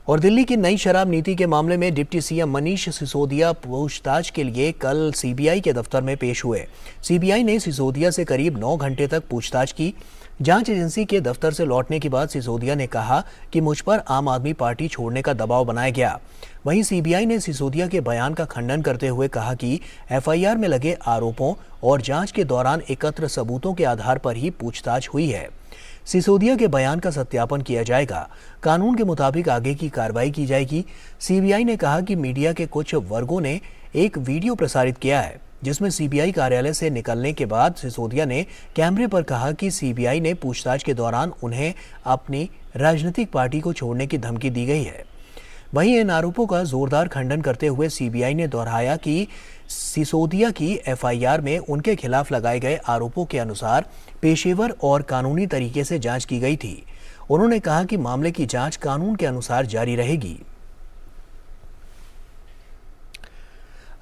A: और दिल्ली की नई शराब नीति के मामले में डिप्टी सीएम मनीष सिसोदिया पूछताछ के लिए कल सीबीआई के दफ्तर में पेश हुए। सीबीआई ने सिसोदिया से करीब 9 घंटे तक पूछताछ की। जांच एजेंसी के दफ्तर से लौटने के बाद सिसोदिया ने कहा कि मुझ पर आम आदमी पार्टी छोड़ने का दबाव बनाया गया। वहीं सीबीआई ने सिसोदिया के बयान का खंडन करते हुए कहा कि एफआईआर में लगे आरोपों और जांच के दौरान एकत्र सबूतों के आधार पर ही पूछताछ हुई है। सिसोदिया के बयान का सत्यापन किया जाएगा। कानून के मुताबिक आगे की कार्रवाई की जाएगी। सीबीआई ने कहा कि मीडिया के कुछ वर्गों ने एक वीडियो प्रसारित किया है, जिसमें सीबीआई कार्यालय से निकलने के बाद सिसोदिया ने कैमरे पर कहा कि सीबीआई ने पूछताछ के दौरान उन्हें अपनी राजनीतिक पार्टी को छोड़ने की धमकी दी गई है। वहीं इन आरोपों का जोरदार खंडन करते हुए सीबीआई ने दोहराया कि सिसोदिया की एफआईआर में उनके खिलाफ लगाए गए आरोपों के अनुसार पेशेवर और कानूनी तरीके से जांच की गई थी। उन्होंने कहा कि मामले की जांच कानून के अनुसार जारी रहेगी।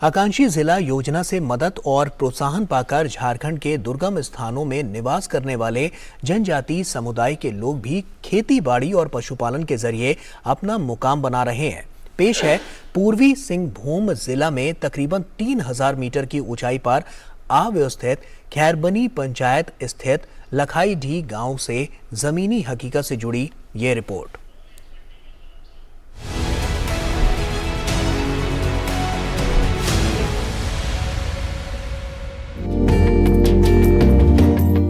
A: आकांक्षी जिला योजना से मदद और प्रोत्साहन पाकर झारखंड के दुर्गम स्थानों में निवास करने वाले जनजातीय समुदाय के लोग भी खेती बाड़ी और पशुपालन के जरिए अपना मुकाम बना रहे हैं। पेश है पूर्वी सिंहभूम जिला में तकरीबन 3000 मीटर की ऊंचाई पर अव्यवस्थित खैरबनी पंचायत स्थित लखाईडीह गांव से जमीनी हकीकत से जुड़ी ये रिपोर्ट।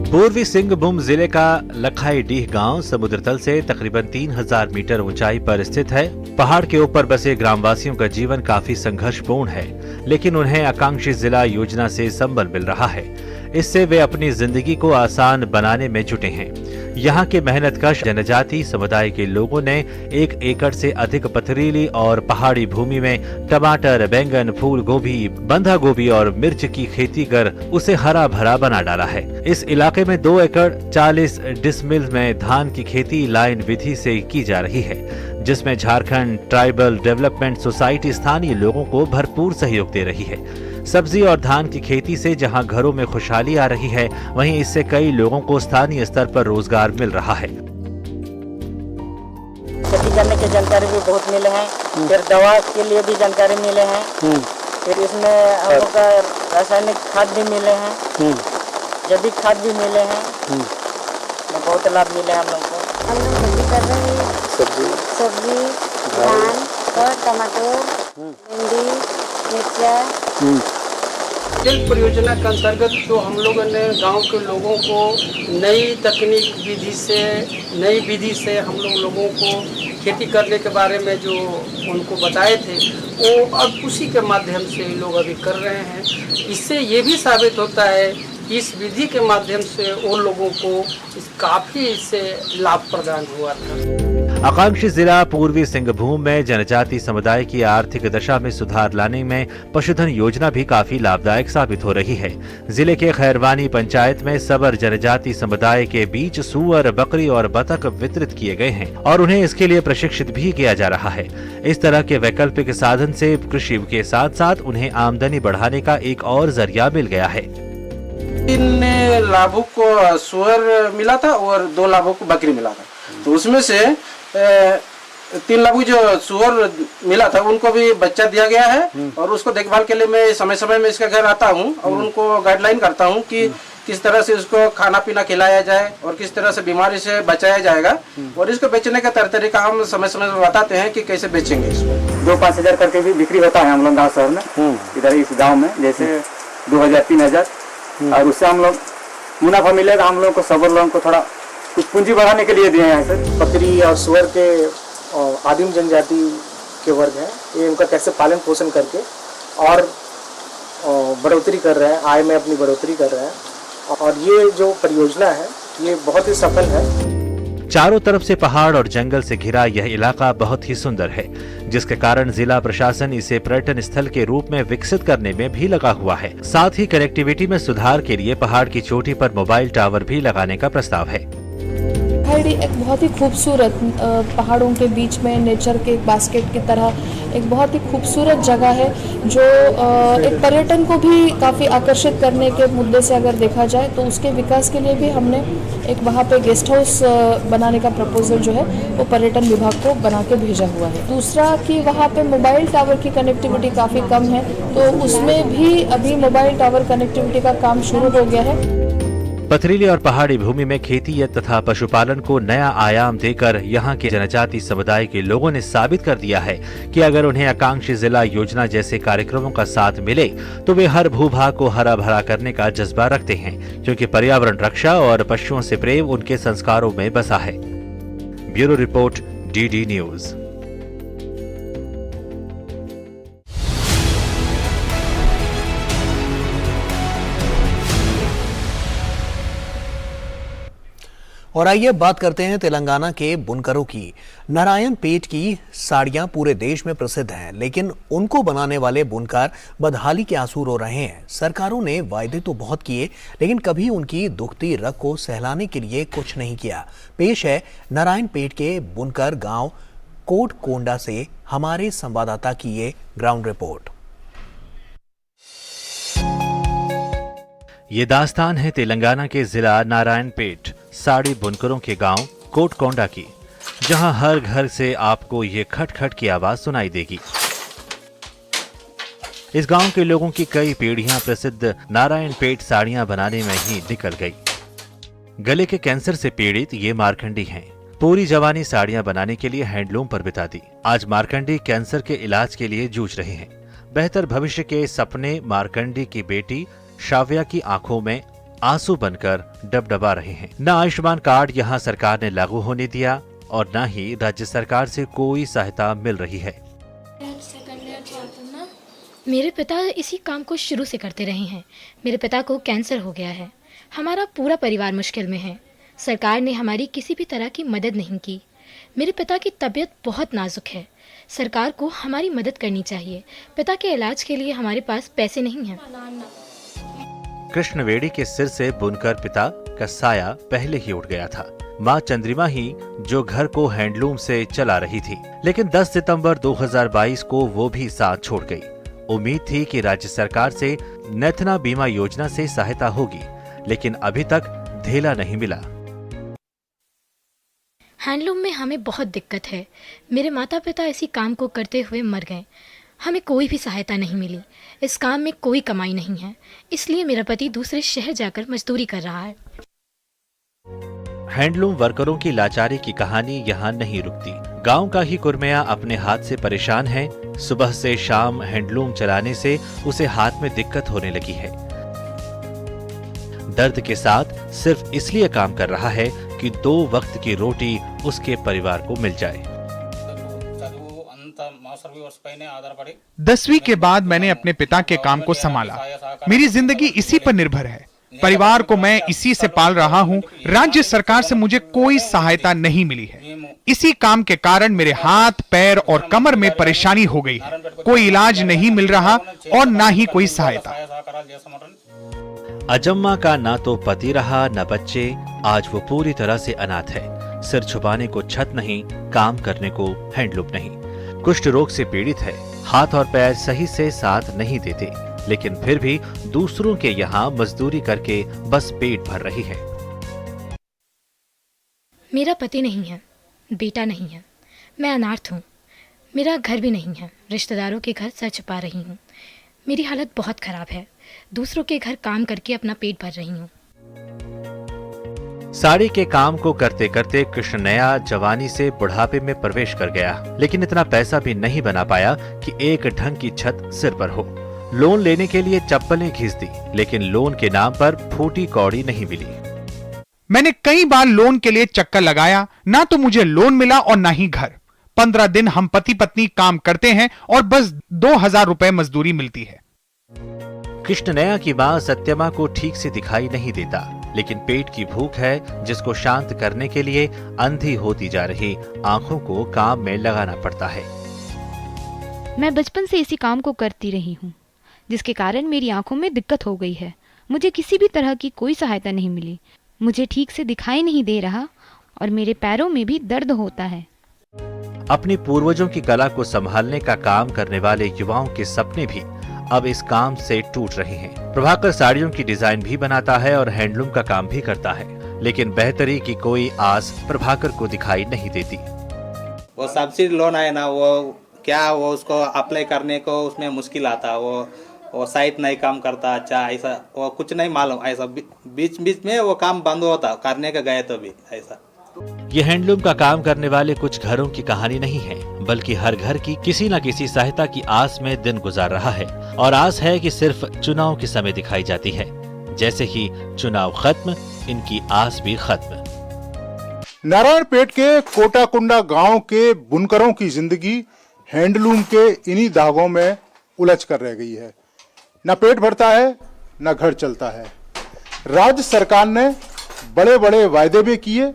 C: पूर्वी सिंहभूम जिले का लखाईडीह गांव समुद्र तल से तकरीबन 3000 मीटर ऊंचाई पर स्थित है। पहाड़ के ऊपर बसे ग्रामवासियों का जीवन काफी संघर्षपूर्ण है, लेकिन उन्हें आकांक्षी जिला योजना से संबल मिल रहा है। इससे वे अपनी जिंदगी को आसान बनाने में जुटे हैं। यहाँ के मेहनतकश जनजातीय समुदाय के लोगों ने 1 एकड़ से अधिक पथरीली और पहाड़ी भूमि में टमाटर, बैंगन, फूल गोभी, बंधा गोभी और मिर्च की खेती कर उसे हरा भरा बना डाला है। इस इलाके में 2 एकड़ 40 डिसमिल में धान की खेती लाइन विधि से की जा रही है, जिसमें झारखंड ट्राइबल डेवलपमेंट सोसाइटी स्थानीय लोगों को भरपूर सहयोग दे रही है। सब्जी और धान की खेती से जहां घरों में खुशहाली आ रही है, वहीं इससे कई लोगों को स्थानीय स्तर पर रोजगार मिल रहा है।
K: सबसे
L: करने की जानकारी भी बहुत मिले हैं। फिर दवा के लिए भी जानकारी मिले हैं। फिर इसमें हम लोग का रासायनिक खाद भी मिले हैं, जैविक खाद भी मिले हैं। बहुत लाभ मिले हम लोग को।
M: हम लोग खेती कर रहे हैं, सब्जी, धान और टमाटर, भिंडी, मिर्चा।
N: जल परियोजना के अंतर्गत जो हम लोगों ने गांव के लोगों को नई तकनीक नई विधि से हम लोगों को खेती करने के बारे में जो उनको बताए थे, वो अब उसी के माध्यम से लोग अभी कर रहे हैं। इससे ये भी साबित होता है कि इस विधि के माध्यम से उन लोगों को काफ़ी इससे लाभ प्रदान हुआ था।
O: आकांक्षी जिला पूर्वी सिंहभूम में जनजाति समुदाय की आर्थिक दशा में सुधार लाने में पशुधन योजना भी काफी लाभदायक साबित हो रही है। जिले के खैरवानी पंचायत में सबर जनजाति समुदाय के बीच सूअर, बकरी और बतख वितरित किए गए हैं और उन्हें इसके लिए प्रशिक्षित भी किया जा रहा है। इस तरह के वैकल्पिक साधन से कृषि के साथ साथ उन्हें आमदनी बढ़ाने का एक और जरिया मिल गया है।
N: 3 लाभुक को सूअर मिला था और 2 लाभुक को बकरी मिला था। तो उसमें से 3 लाभुक जो सूअर मिला था उनको भी बच्चा दिया गया है और उसको देखभाल के लिए मैं समय समय में इसके घर आता हूँ और उनको गाइडलाइन करता हूँ कि किस तरह से उसको खाना पीना खिलाया जाए और किस तरह से बीमारी से बचाया जाएगा। और इसको बेचने का तरीका हम समय समय में बताते हैं कि कैसे बेचेंगे। इसको
P: 2-5 हजार करके भी बिक्री होता है हम लोग गाँव शहर में। इधर इस गाँव में जैसे 2,000-3,000 और उससे हम लोग मुनाफा मिलेगा। हम लोग को सबर लोगों को थोड़ा कुछ पूंजी बढ़ाने के लिए दिए हैं सर।
F: बकरी और सुअर के आदिम जनजाति के वर्ग हैं, ये उनका कैसे पालन पोषण करके और बढ़ोतरी कर रहे हैं, आय में अपनी बढ़ोतरी कर रहे हैं। और ये जो परियोजना है ये बहुत ही सफल है।
O: चारों तरफ से पहाड़ और जंगल से घिरा यह इलाका बहुत ही सुंदर है, जिसके कारण जिला प्रशासन इसे पर्यटन स्थल के रूप में विकसित करने में भी लगा हुआ है। साथ ही कनेक्टिविटी में सुधार के लिए पहाड़ की चोटी पर मोबाइल टावर भी लगाने का प्रस्ताव है।
Q: हरडी एक बहुत ही खूबसूरत पहाड़ों के बीच में नेचर के एक बास्केट की तरह एक बहुत ही खूबसूरत जगह है, जो एक पर्यटन को भी काफ़ी आकर्षित करने के मुद्दे से अगर देखा जाए तो उसके विकास के लिए भी हमने एक वहाँ पे गेस्ट हाउस बनाने का प्रपोजल जो है वो पर्यटन विभाग को बना के भेजा हुआ है। दूसरा कि वहाँ पे मोबाइल टावर की कनेक्टिविटी काफ़ी कम है, तो उसमें भी अभी मोबाइल टावर कनेक्टिविटी का काम शुरू हो गया है।
O: पथरीली और पहाड़ी भूमि में खेती तथा पशुपालन को नया आयाम देकर यहाँ के जनजाति समुदाय के लोगों ने साबित कर दिया है कि अगर उन्हें आकांक्षी जिला योजना जैसे कार्यक्रमों का साथ मिले तो वे हर भूभाग को हरा भरा करने का जज्बा रखते हैं, क्योंकि पर्यावरण रक्षा और पशुओं से प्रेम उनके संस्कारों में बसा है। Bureau report, DD news.
A: और आइए बात करते हैं तेलंगाना के बुनकरों की। नारायण पेट की साड़ियां पूरे देश में प्रसिद्ध हैं, लेकिन उनको बनाने वाले बुनकर बदहाली के आंसू रो रहे हैं। सरकारों ने वायदे तो बहुत किए, लेकिन कभी उनकी दुखती रग को सहलाने के लिए कुछ नहीं किया। पेश है नारायण पेट के बुनकर गांव कोटकोंडा से हमारे संवाददाता की ये ग्राउंड रिपोर्ट।
O: ये दास्तान है तेलंगाना के जिला नारायणपेट साड़ी बुनकरों के गांव कोटकोंडा की, जहां हर घर से आपको ये खटखट की आवाज सुनाई देगी। इस गांव के लोगों की कई पीढ़ियां प्रसिद्ध नारायणपेट साड़ियां बनाने में ही निकल गई। गले के कैंसर से पीड़ित ये मारकंडी हैं। पूरी जवानी साड़ियां बनाने के लिए हैंडलूम पर बिता दी। आज मारकंडी कैंसर के इलाज के लिए जूझ रहे हैं। बेहतर भविष्य के सपने मारकंडी की बेटी शाव्या की आंखों में आंसू बनकर डबडबा रहे हैं। न आयुष्मान कार्ड यहाँ सरकार ने लागू होने दिया और न ही राज्य सरकार से कोई सहायता मिल रही है।
R: मेरे पिता इसी काम को शुरू से करते रहे हैं। मेरे पिता को कैंसर हो गया है। हमारा पूरा परिवार मुश्किल में है। सरकार ने हमारी किसी भी तरह की मदद नहीं की। मेरे पिता की तबीयत बहुत नाजुक है। सरकार को हमारी मदद करनी चाहिए। पिता के इलाज के लिए हमारे पास पैसे नहीं हैं।
O: कृष्णवेड़ी के सिर से बुनकर पिता का साया पहले ही उठ गया था। मां चंद्रिमा ही जो घर को हैंडलूम से चला रही थी, लेकिन 10 सितंबर 2022 को वो भी साथ छोड़ गई। उम्मीद थी कि राज्य सरकार से नेथना बीमा योजना से सहायता होगी, लेकिन अभी तक धेला नहीं मिला।
R: हैंडलूम में हमें बहुत दिक्कत है। मेरे माता पिता इसी काम को करते हुए मर गए। हमें कोई भी सहायता नहीं मिली। इस काम में कोई कमाई नहीं है, इसलिए मेरा पति दूसरे शहर जाकर मजदूरी कर रहा है।
O: हैंडलूम वर्करों की लाचारी की कहानी यहाँ नहीं रुकती। गांव का ही कुरमिया अपने हाथ से परेशान है। सुबह से शाम हैंडलूम चलाने से उसे हाथ में दिक्कत होने लगी है। दर्द के साथ सिर्फ इसलिए काम कर रहा है कि 2 वक्त की रोटी उसके परिवार को मिल जाए।
S: 10वीं के बाद मैंने अपने पिता के काम को संभाला। मेरी जिंदगी इसी पर निर्भर है। परिवार को मैं इसी से पाल रहा हूँ। राज्य सरकार से मुझे कोई सहायता नहीं मिली है। इसी काम के कारण मेरे हाथ, पैर और कमर में परेशानी हो गई है। कोई इलाज नहीं मिल रहा और ना ही कोई सहायता।
O: अजम्मा का ना तो पति रहा न बच्चे। आज वो पूरी तरह से अनाथ है। सिर छुपाने को छत नहीं, काम करने को हैंडलूम नहीं। कुष्ठ रोग से पीड़ित है। हाथ और पैर सही से साथ नहीं देते, लेकिन फिर भी दूसरों के यहाँ मजदूरी करके बस पेट भर रही है।
R: मेरा पति नहीं है, बेटा नहीं है, मैं अनाथ हूँ। मेरा घर भी नहीं है, रिश्तेदारों के घर सर छुपा रही हूँ। मेरी हालत बहुत खराब है। दूसरों के घर काम करके अपना पेट भर रही हूँ।
O: साड़ी के काम को करते करते कृष्णनया जवानी से बुढ़ापे में प्रवेश कर गया, लेकिन इतना पैसा भी नहीं बना पाया कि एक ढंग की छत सिर पर हो। लोन लेने के लिए चप्पलें घिस दी, लेकिन लोन के नाम पर फूटी कौड़ी नहीं मिली।
S: मैंने कई बार लोन के लिए चक्कर लगाया, ना तो मुझे लोन मिला और ना ही घर। 15 दिन हम पति पत्नी काम करते हैं और बस 2000 रुपए मजदूरी मिलती है।
O: कृष्णनया की मां सत्यमा को ठीक से दिखाई नहीं देता, लेकिन पेट की भूख है जिसको शांत करने के लिए अंधी होती जा रही आंखों को काम में लगाना पड़ता है।
T: मैं बचपन से इसी काम को करती रही हूँ, जिसके कारण मेरी आंखों में दिक्कत हो गई है। मुझे किसी भी तरह की कोई सहायता नहीं मिली। मुझे ठीक से दिखाई नहीं दे रहा और मेरे पैरों में भी दर्द होता है।
O: अपने पूर्वजों की कला को संभालने का काम करने वाले युवाओं के सपने भी अब इस काम से टूट रहे हैं। प्रभाकर साड़ियों की डिजाइन भी बनाता है और हैंडलूम का काम भी करता है, लेकिन बेहतरी की कोई आस प्रभाकर को दिखाई नहीं देती।
U: वो सब्सिडी लोन है ना, वो उसको अप्लाई करने को उसमें मुश्किल आता। वो साइट नहीं काम करता अच्छा, ऐसा वो कुछ नहीं मालूम। ऐसा बीच बीच में वो काम बंद होता, करने का गए तो भी ऐसा।
O: ये हैंडलूम का काम करने वाले कुछ घरों की कहानी नहीं है, बल्कि हर घर की किसी न किसी सहायता की आस में दिन गुजार रहा है। और आस है कि सिर्फ चुनाव के समय दिखाई जाती है। जैसे ही चुनाव खत्म, इनकी आस भी खत्म।
K: नारायणपेट के कोटाकुंडा गांव के बुनकरों की जिंदगी हैंडलूम के इन्हीं धागों में उलझ कर रह गई है। न पेट भरता है, न घर चलता है। राज्य सरकार ने बड़े बड़े वायदे भी किए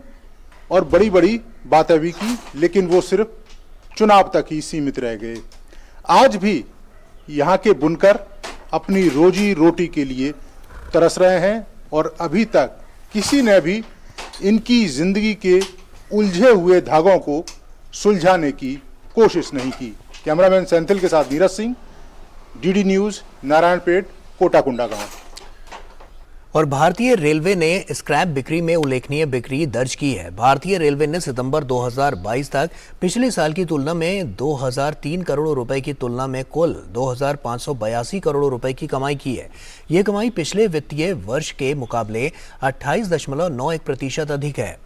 K: और बड़ी बड़ी बातें भी की, लेकिन वो सिर्फ चुनाव तक ही सीमित रह गए। आज भी यहाँ के बुनकर अपनी रोजी रोटी के लिए तरस रहे हैं और अभी तक किसी ने भी इनकी जिंदगी के उलझे हुए धागों को सुलझाने की कोशिश नहीं की। कैमरामैन सेंथिल के साथ नीरज सिंह, डीडी न्यूज, नारायणपेट, कोटाकुंडा गांव।
A: और भारतीय रेलवे ने स्क्रैप बिक्री में उल्लेखनीय बिक्री दर्ज की है। भारतीय रेलवे ने सितंबर 2022 तक पिछले साल की तुलना में 2003 करोड़ रुपए की तुलना में कुल 2582 करोड़ रुपए की कमाई की है। ये कमाई पिछले वित्तीय वर्ष के मुकाबले 28.91% अधिक है।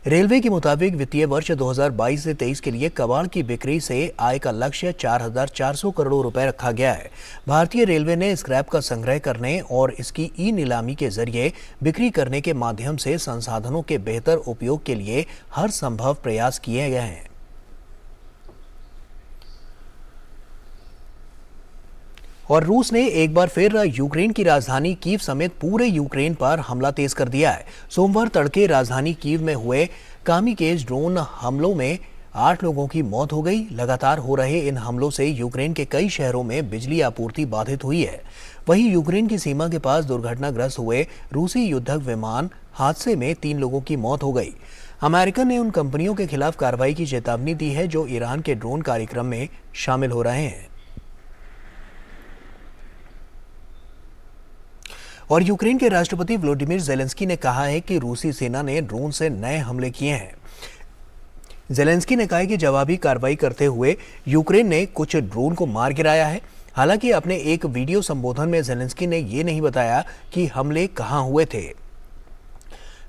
A: रेलवे के मुताबिक वित्तीय वर्ष 2022 से 23 के लिए कबाड़ की बिक्री से आय का लक्ष्य 4,400 करोड़ रुपए रखा गया है। भारतीय रेलवे ने स्क्रैप का संग्रह करने और इसकी ई नीलामी के जरिए बिक्री करने के माध्यम से संसाधनों के बेहतर उपयोग के लिए हर संभव प्रयास किए गए हैं। और रूस ने एक बार फिर यूक्रेन की राजधानी कीव समेत पूरे यूक्रेन पर हमला तेज कर दिया है। सोमवार तड़के राजधानी कीव में हुए कामिकेज ड्रोन हमलों में 8 लोगों की मौत हो गई। लगातार हो रहे इन हमलों से यूक्रेन के कई शहरों में बिजली आपूर्ति बाधित हुई है। वहीं यूक्रेन की सीमा के पास दुर्घटनाग्रस्त हुए रूसी युद्धक विमान हादसे में 3 लोगों की मौत हो गई। अमेरिका ने उन कंपनियों के खिलाफ कार्रवाई की चेतावनी दी है जो ईरान के ड्रोन कार्यक्रम में शामिल हो रहे हैं। और यूक्रेन के राष्ट्रपति व्लादिमीर ज़ेलेंस्की ने कहा है कि रूसी सेना ने ड्रोन से नए हमले किए हैं। जेलेंस्की ने कहा है कि जवाबी कार्रवाई करते हुए यूक्रेन ने कुछ ड्रोन को मार गिराया है। हालांकि अपने एक वीडियो संबोधन में जेलेंस्की ने ये नहीं बताया कि हमले कहां हुए थे।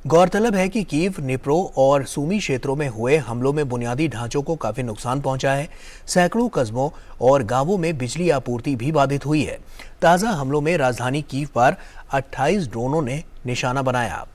A: गौरतलब है कि कीव, निप्रो और सूमी क्षेत्रों में हुए हमलों में बुनियादी ढांचों को काफी नुकसान पहुंचा है। सैकड़ों कस्बों और गांवों में बिजली आपूर्ति भी बाधित हुई है। ताजा हमलों में राजधानी कीव पर 28 ड्रोनों ने निशाना बनाया।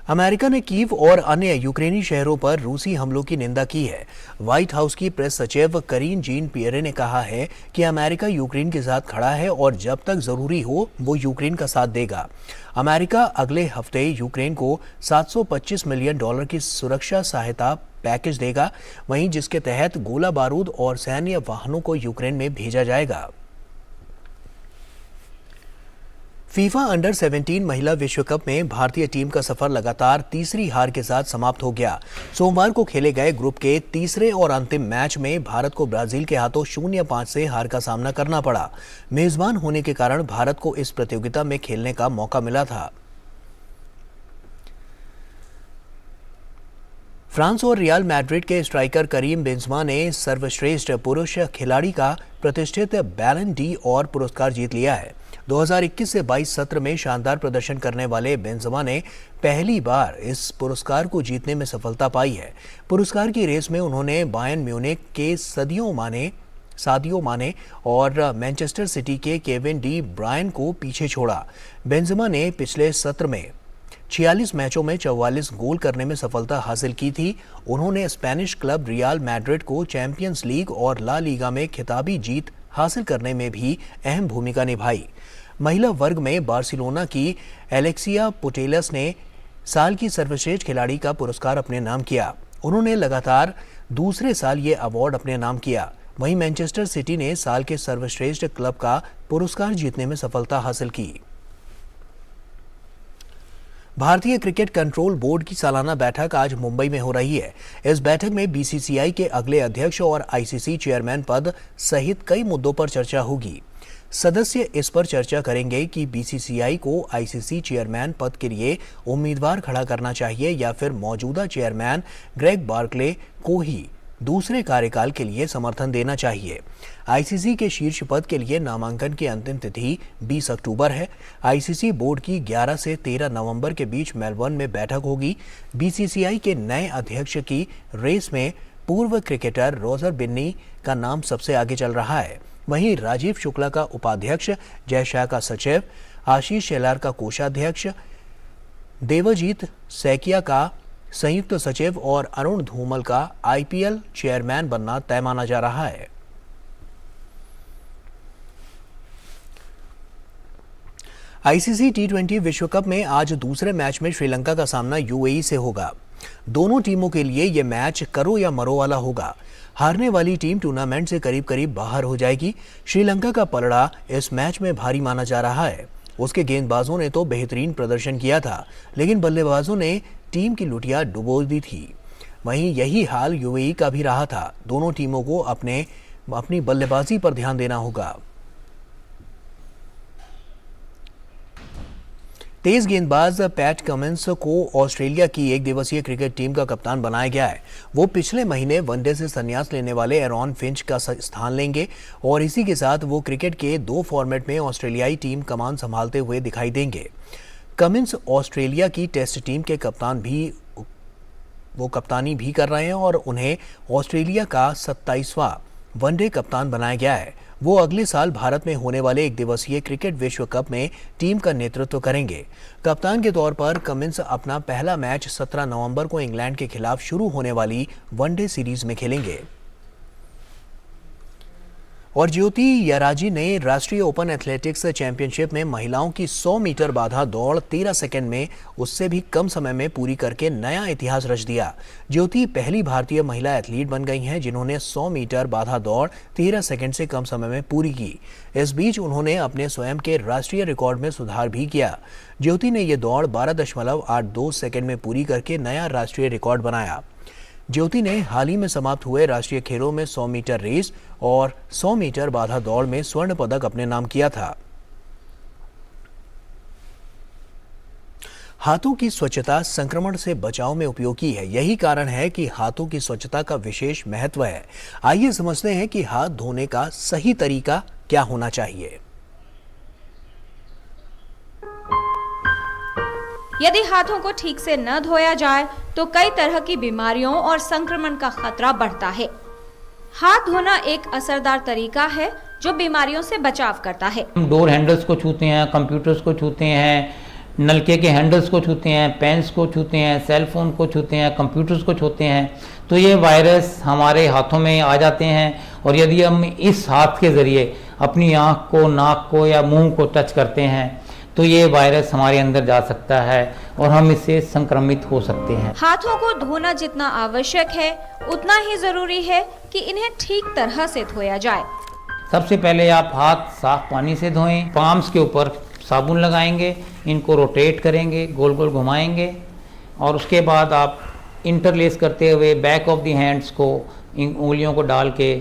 A: अमेरिका ने कीव और अन्य यूक्रेनी शहरों पर रूसी हमलों की निंदा की है। व्हाइट हाउस की प्रेस सचिव करीन जीन पियरे ने कहा है कि अमेरिका यूक्रेन के साथ खड़ा है और जब तक जरूरी हो वो यूक्रेन का साथ देगा। अमेरिका अगले हफ्ते यूक्रेन को $725 मिलियन की सुरक्षा सहायता पैकेज देगा, वहीं जिसके तहत गोला बारूद और सैन्य वाहनों को यूक्रेन में भेजा जाएगा। फीफा अंडर 17 महिला विश्व कप में भारतीय टीम का सफर लगातार तीसरी हार के साथ समाप्त हो गया। सोमवार को खेले गए ग्रुप के तीसरे और अंतिम मैच में भारत को ब्राजील के हाथों 0-5 से हार का सामना करना पड़ा। मेजबान होने के कारण भारत को इस प्रतियोगिता में खेलने का मौका मिला था। फ्रांस और रियल मैड्रिड के स्ट्राइकर करीम बेंजेमा ने सर्वश्रेष्ठ पुरुष खिलाड़ी का प्रतिष्ठित बैलन डी और पुरस्कार जीत लिया है। 2021 से 22 सत्र में शानदार प्रदर्शन करने वाले बेंजेमा ने पहली बार इस पुरस्कार को जीतने में सफलता पाई है। पुरस्कार की रेस में उन्होंने बायर्न म्यूनिख के सादियो माने और मैनचेस्टर सिटी के केविन डी ब्रायन को पीछे छोड़ा। बेंजेमा ने पिछले सत्र में 46 मैचों में 44 गोल करने में सफलता हासिल की थी। उन्होंने स्पेनिश क्लब रियल मैड्रिड को चैंपियंस लीग और ला लीगा में खिताबी जीत हासिल करने में भी अहम भूमिका निभाई। महिला वर्ग में बार्सिलोना की एलेक्सिया पुटेलस ने साल की सर्वश्रेष्ठ खिलाड़ी का पुरस्कार अपने नाम किया। उन्होंने लगातार दूसरे साल ये अवार्ड अपने नाम किया। वहीं मैनचेस्टर सिटी ने साल के सर्वश्रेष्ठ क्लब का पुरस्कार जीतने में सफलता हासिल की। भारतीय क्रिकेट कंट्रोल बोर्ड की सालाना बैठक आज मुंबई में हो रही है। इस बैठक में बीसीसीआई के अगले अध्यक्ष और आईसीसी चेयरमैन पद सहित कई मुद्दों पर चर्चा होगी। सदस्य इस पर चर्चा करेंगे कि बीसीसीआई को आईसीसी चेयरमैन पद के लिए उम्मीदवार खड़ा करना चाहिए या फिर मौजूदा चेयरमैन ग्रेग बार्कले को ही दूसरे कार्यकाल के लिए समर्थन देना चाहिए। आईसीसी के शीर्ष पद के लिए नामांकन की अंतिम तिथि 20 अक्टूबर है। आईसीसी बोर्ड की 11 से 13 नवंबर के बीच मेलबर्न में बैठक होगी। बीसीसीआई के नए अध्यक्ष की रेस में पूर्व क्रिकेटर रोजर बिन्नी का नाम सबसे आगे चल रहा है। वहीं राजीव शुक्ला का उपाध्यक्ष, जय शाह का सचिव, आशीष शेलार का कोषाध्यक्ष, देवजीत सैकिया का संयुक्त सचिव और अरुण धूमल का आईपीएल चेयरमैन बनना तय माना जा रहा है। आईसीसी टी20 विश्व कप में आज दूसरे मैच में श्रीलंका का सामना यूएई से होगा। दोनों टीमों के लिए यह मैच करो या मरो वाला होगा। हारने वाली टीम टूर्नामेंट से करीब करीब बाहर हो जाएगी। श्रीलंका का पलड़ा इस मैच में भारी माना जा रहा है। उसके गेंदबाजों ने तो बेहतरीन प्रदर्शन किया था, लेकिन बल्लेबाजों ने टीम की लुटिया डुबो दी थी। वहीं यही हाल यूएई का भी रहा था। दोनों टीमों को अपनी बल्लेबाजी पर ध्यान देना होगा। तेज गेंदबाज पैट कमिंस को ऑस्ट्रेलिया की एक दिवसीय क्रिकेट टीम का कप्तान बनाया गया है। वो पिछले महीने वनडे से संन्यास लेने वाले एरॉन फिंच का स्थान लेंगे और इसी के साथ वो क्रिकेट के 2 फॉर्मेट में ऑस्ट्रेलियाई टीम कमान संभालते हुए दिखाई देंगे। कमिंस ऑस्ट्रेलिया की टेस्ट टीम के कप्तानी भी कर रहे हैं और उन्हें ऑस्ट्रेलिया का 27वां वनडे कप्तान बनाया गया है। वो अगले साल भारत में होने वाले एक दिवसीय क्रिकेट विश्व कप में टीम का नेतृत्व करेंगे। कप्तान के तौर पर कमिंस अपना पहला मैच 17 नवंबर को इंग्लैंड के खिलाफ शुरू होने वाली वनडे सीरीज में खेलेंगे। और ज्योति याराजी ने राष्ट्रीय ओपन एथलेटिक्स चैंपियनशिप में महिलाओं की 100 मीटर बाधा दौड़ 13 सेकंड में उससे भी कम समय में पूरी करके नया इतिहास रच दिया। ज्योति पहली भारतीय महिला एथलीट बन गई हैं जिन्होंने 100 मीटर बाधा दौड़ 13 सेकंड से कम समय में पूरी की। इस बीच उन्होंने अपने स्वयं के राष्ट्रीय रिकॉर्ड में सुधार भी किया। ज्योति ने यह दौड़ 12.82 सेकंड में पूरी करके नया राष्ट्रीय रिकॉर्ड बनाया। ज्योति ने हाल ही में समाप्त हुए राष्ट्रीय खेलों में 100 मीटर रेस और 100 मीटर बाधा दौड़ में स्वर्ण पदक अपने नाम किया था। हाथों की स्वच्छता संक्रमण से बचाव में उपयोगी है। यही कारण है कि हाथों की स्वच्छता का विशेष महत्व है। आइए समझते हैं कि हाथ धोने का सही तरीका क्या होना चाहिए।
B: यदि हाथों को ठीक से न धोया जाए तो कई तरह की बीमारियों और संक्रमण का खतरा बढ़ता है। हाथ धोना एक असरदार तरीका है जो बीमारियों से बचाव करता है।
V: हम डोर हैंडल्स को छूते हैं, कंप्यूटर्स को छूते हैं, नलके के हैंडल्स को छूते हैं, पेन्स को छूते हैं, सेल फोन को छूते हैं, कंप्यूटर्स को छूते हैं, तो ये वायरस हमारे हाथों में आ जाते हैं। और यदि हम इस हाथ के ज़रिए अपनी आँख को, नाक को या मुंह को टच करते हैं तो ये वायरस हमारे अंदर जा सकता है और हम इससे संक्रमित हो सकते हैं।
B: हाथों को धोना जितना आवश्यक है उतना ही जरूरी है कि इन्हें ठीक तरह से धोया जाए।
V: सबसे पहले आप हाथ साफ पानी से धोएं, पाम्स के ऊपर साबुन लगाएंगे, इनको रोटेट करेंगे, गोल गोल घुमाएंगे और उसके बाद आप इंटरलेस करते हुए बैक ऑफ द हैंड्स को इन उंगलियों को डाल के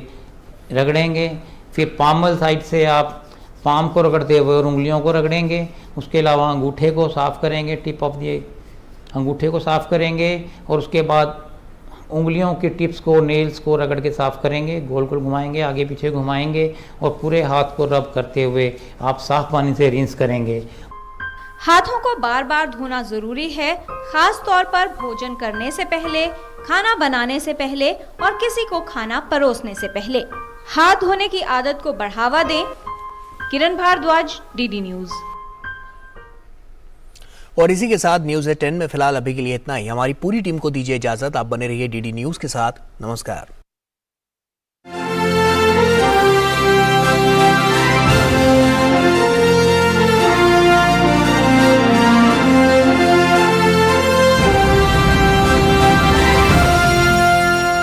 V: रगड़ेंगे। फिर पामल साइड से आप पाम को रगड़ते हुए और उंगलियों को रगड़ेंगे। उसके अलावा अंगूठे को साफ़ करेंगे, टिप ऑफ द अंगूठे को साफ़ करेंगे और उसके बाद उंगलियों के टिप्स को, नेल्स को रगड़ के साफ़ करेंगे, गोल गोल घुमाएंगे, आगे पीछे घुमाएंगे और पूरे हाथ को रब करते हुए आप साफ पानी से रिंस करेंगे।
B: हाथों को बार बार धोना जरूरी है, खास तौर पर भोजन करने से पहले, खाना बनाने से पहले और किसी को खाना परोसने से पहले। हाथ धोने की आदत को बढ़ावा दें। किरण भारद्वाज, डीडी न्यूज।
A: और इसी के साथ न्यूज़ 10 में फिलहाल अभी के लिए इतना ही। हमारी पूरी टीम को दीजिए इजाजत। आप बने रहिए डीडी न्यूज के साथ। नमस्कार।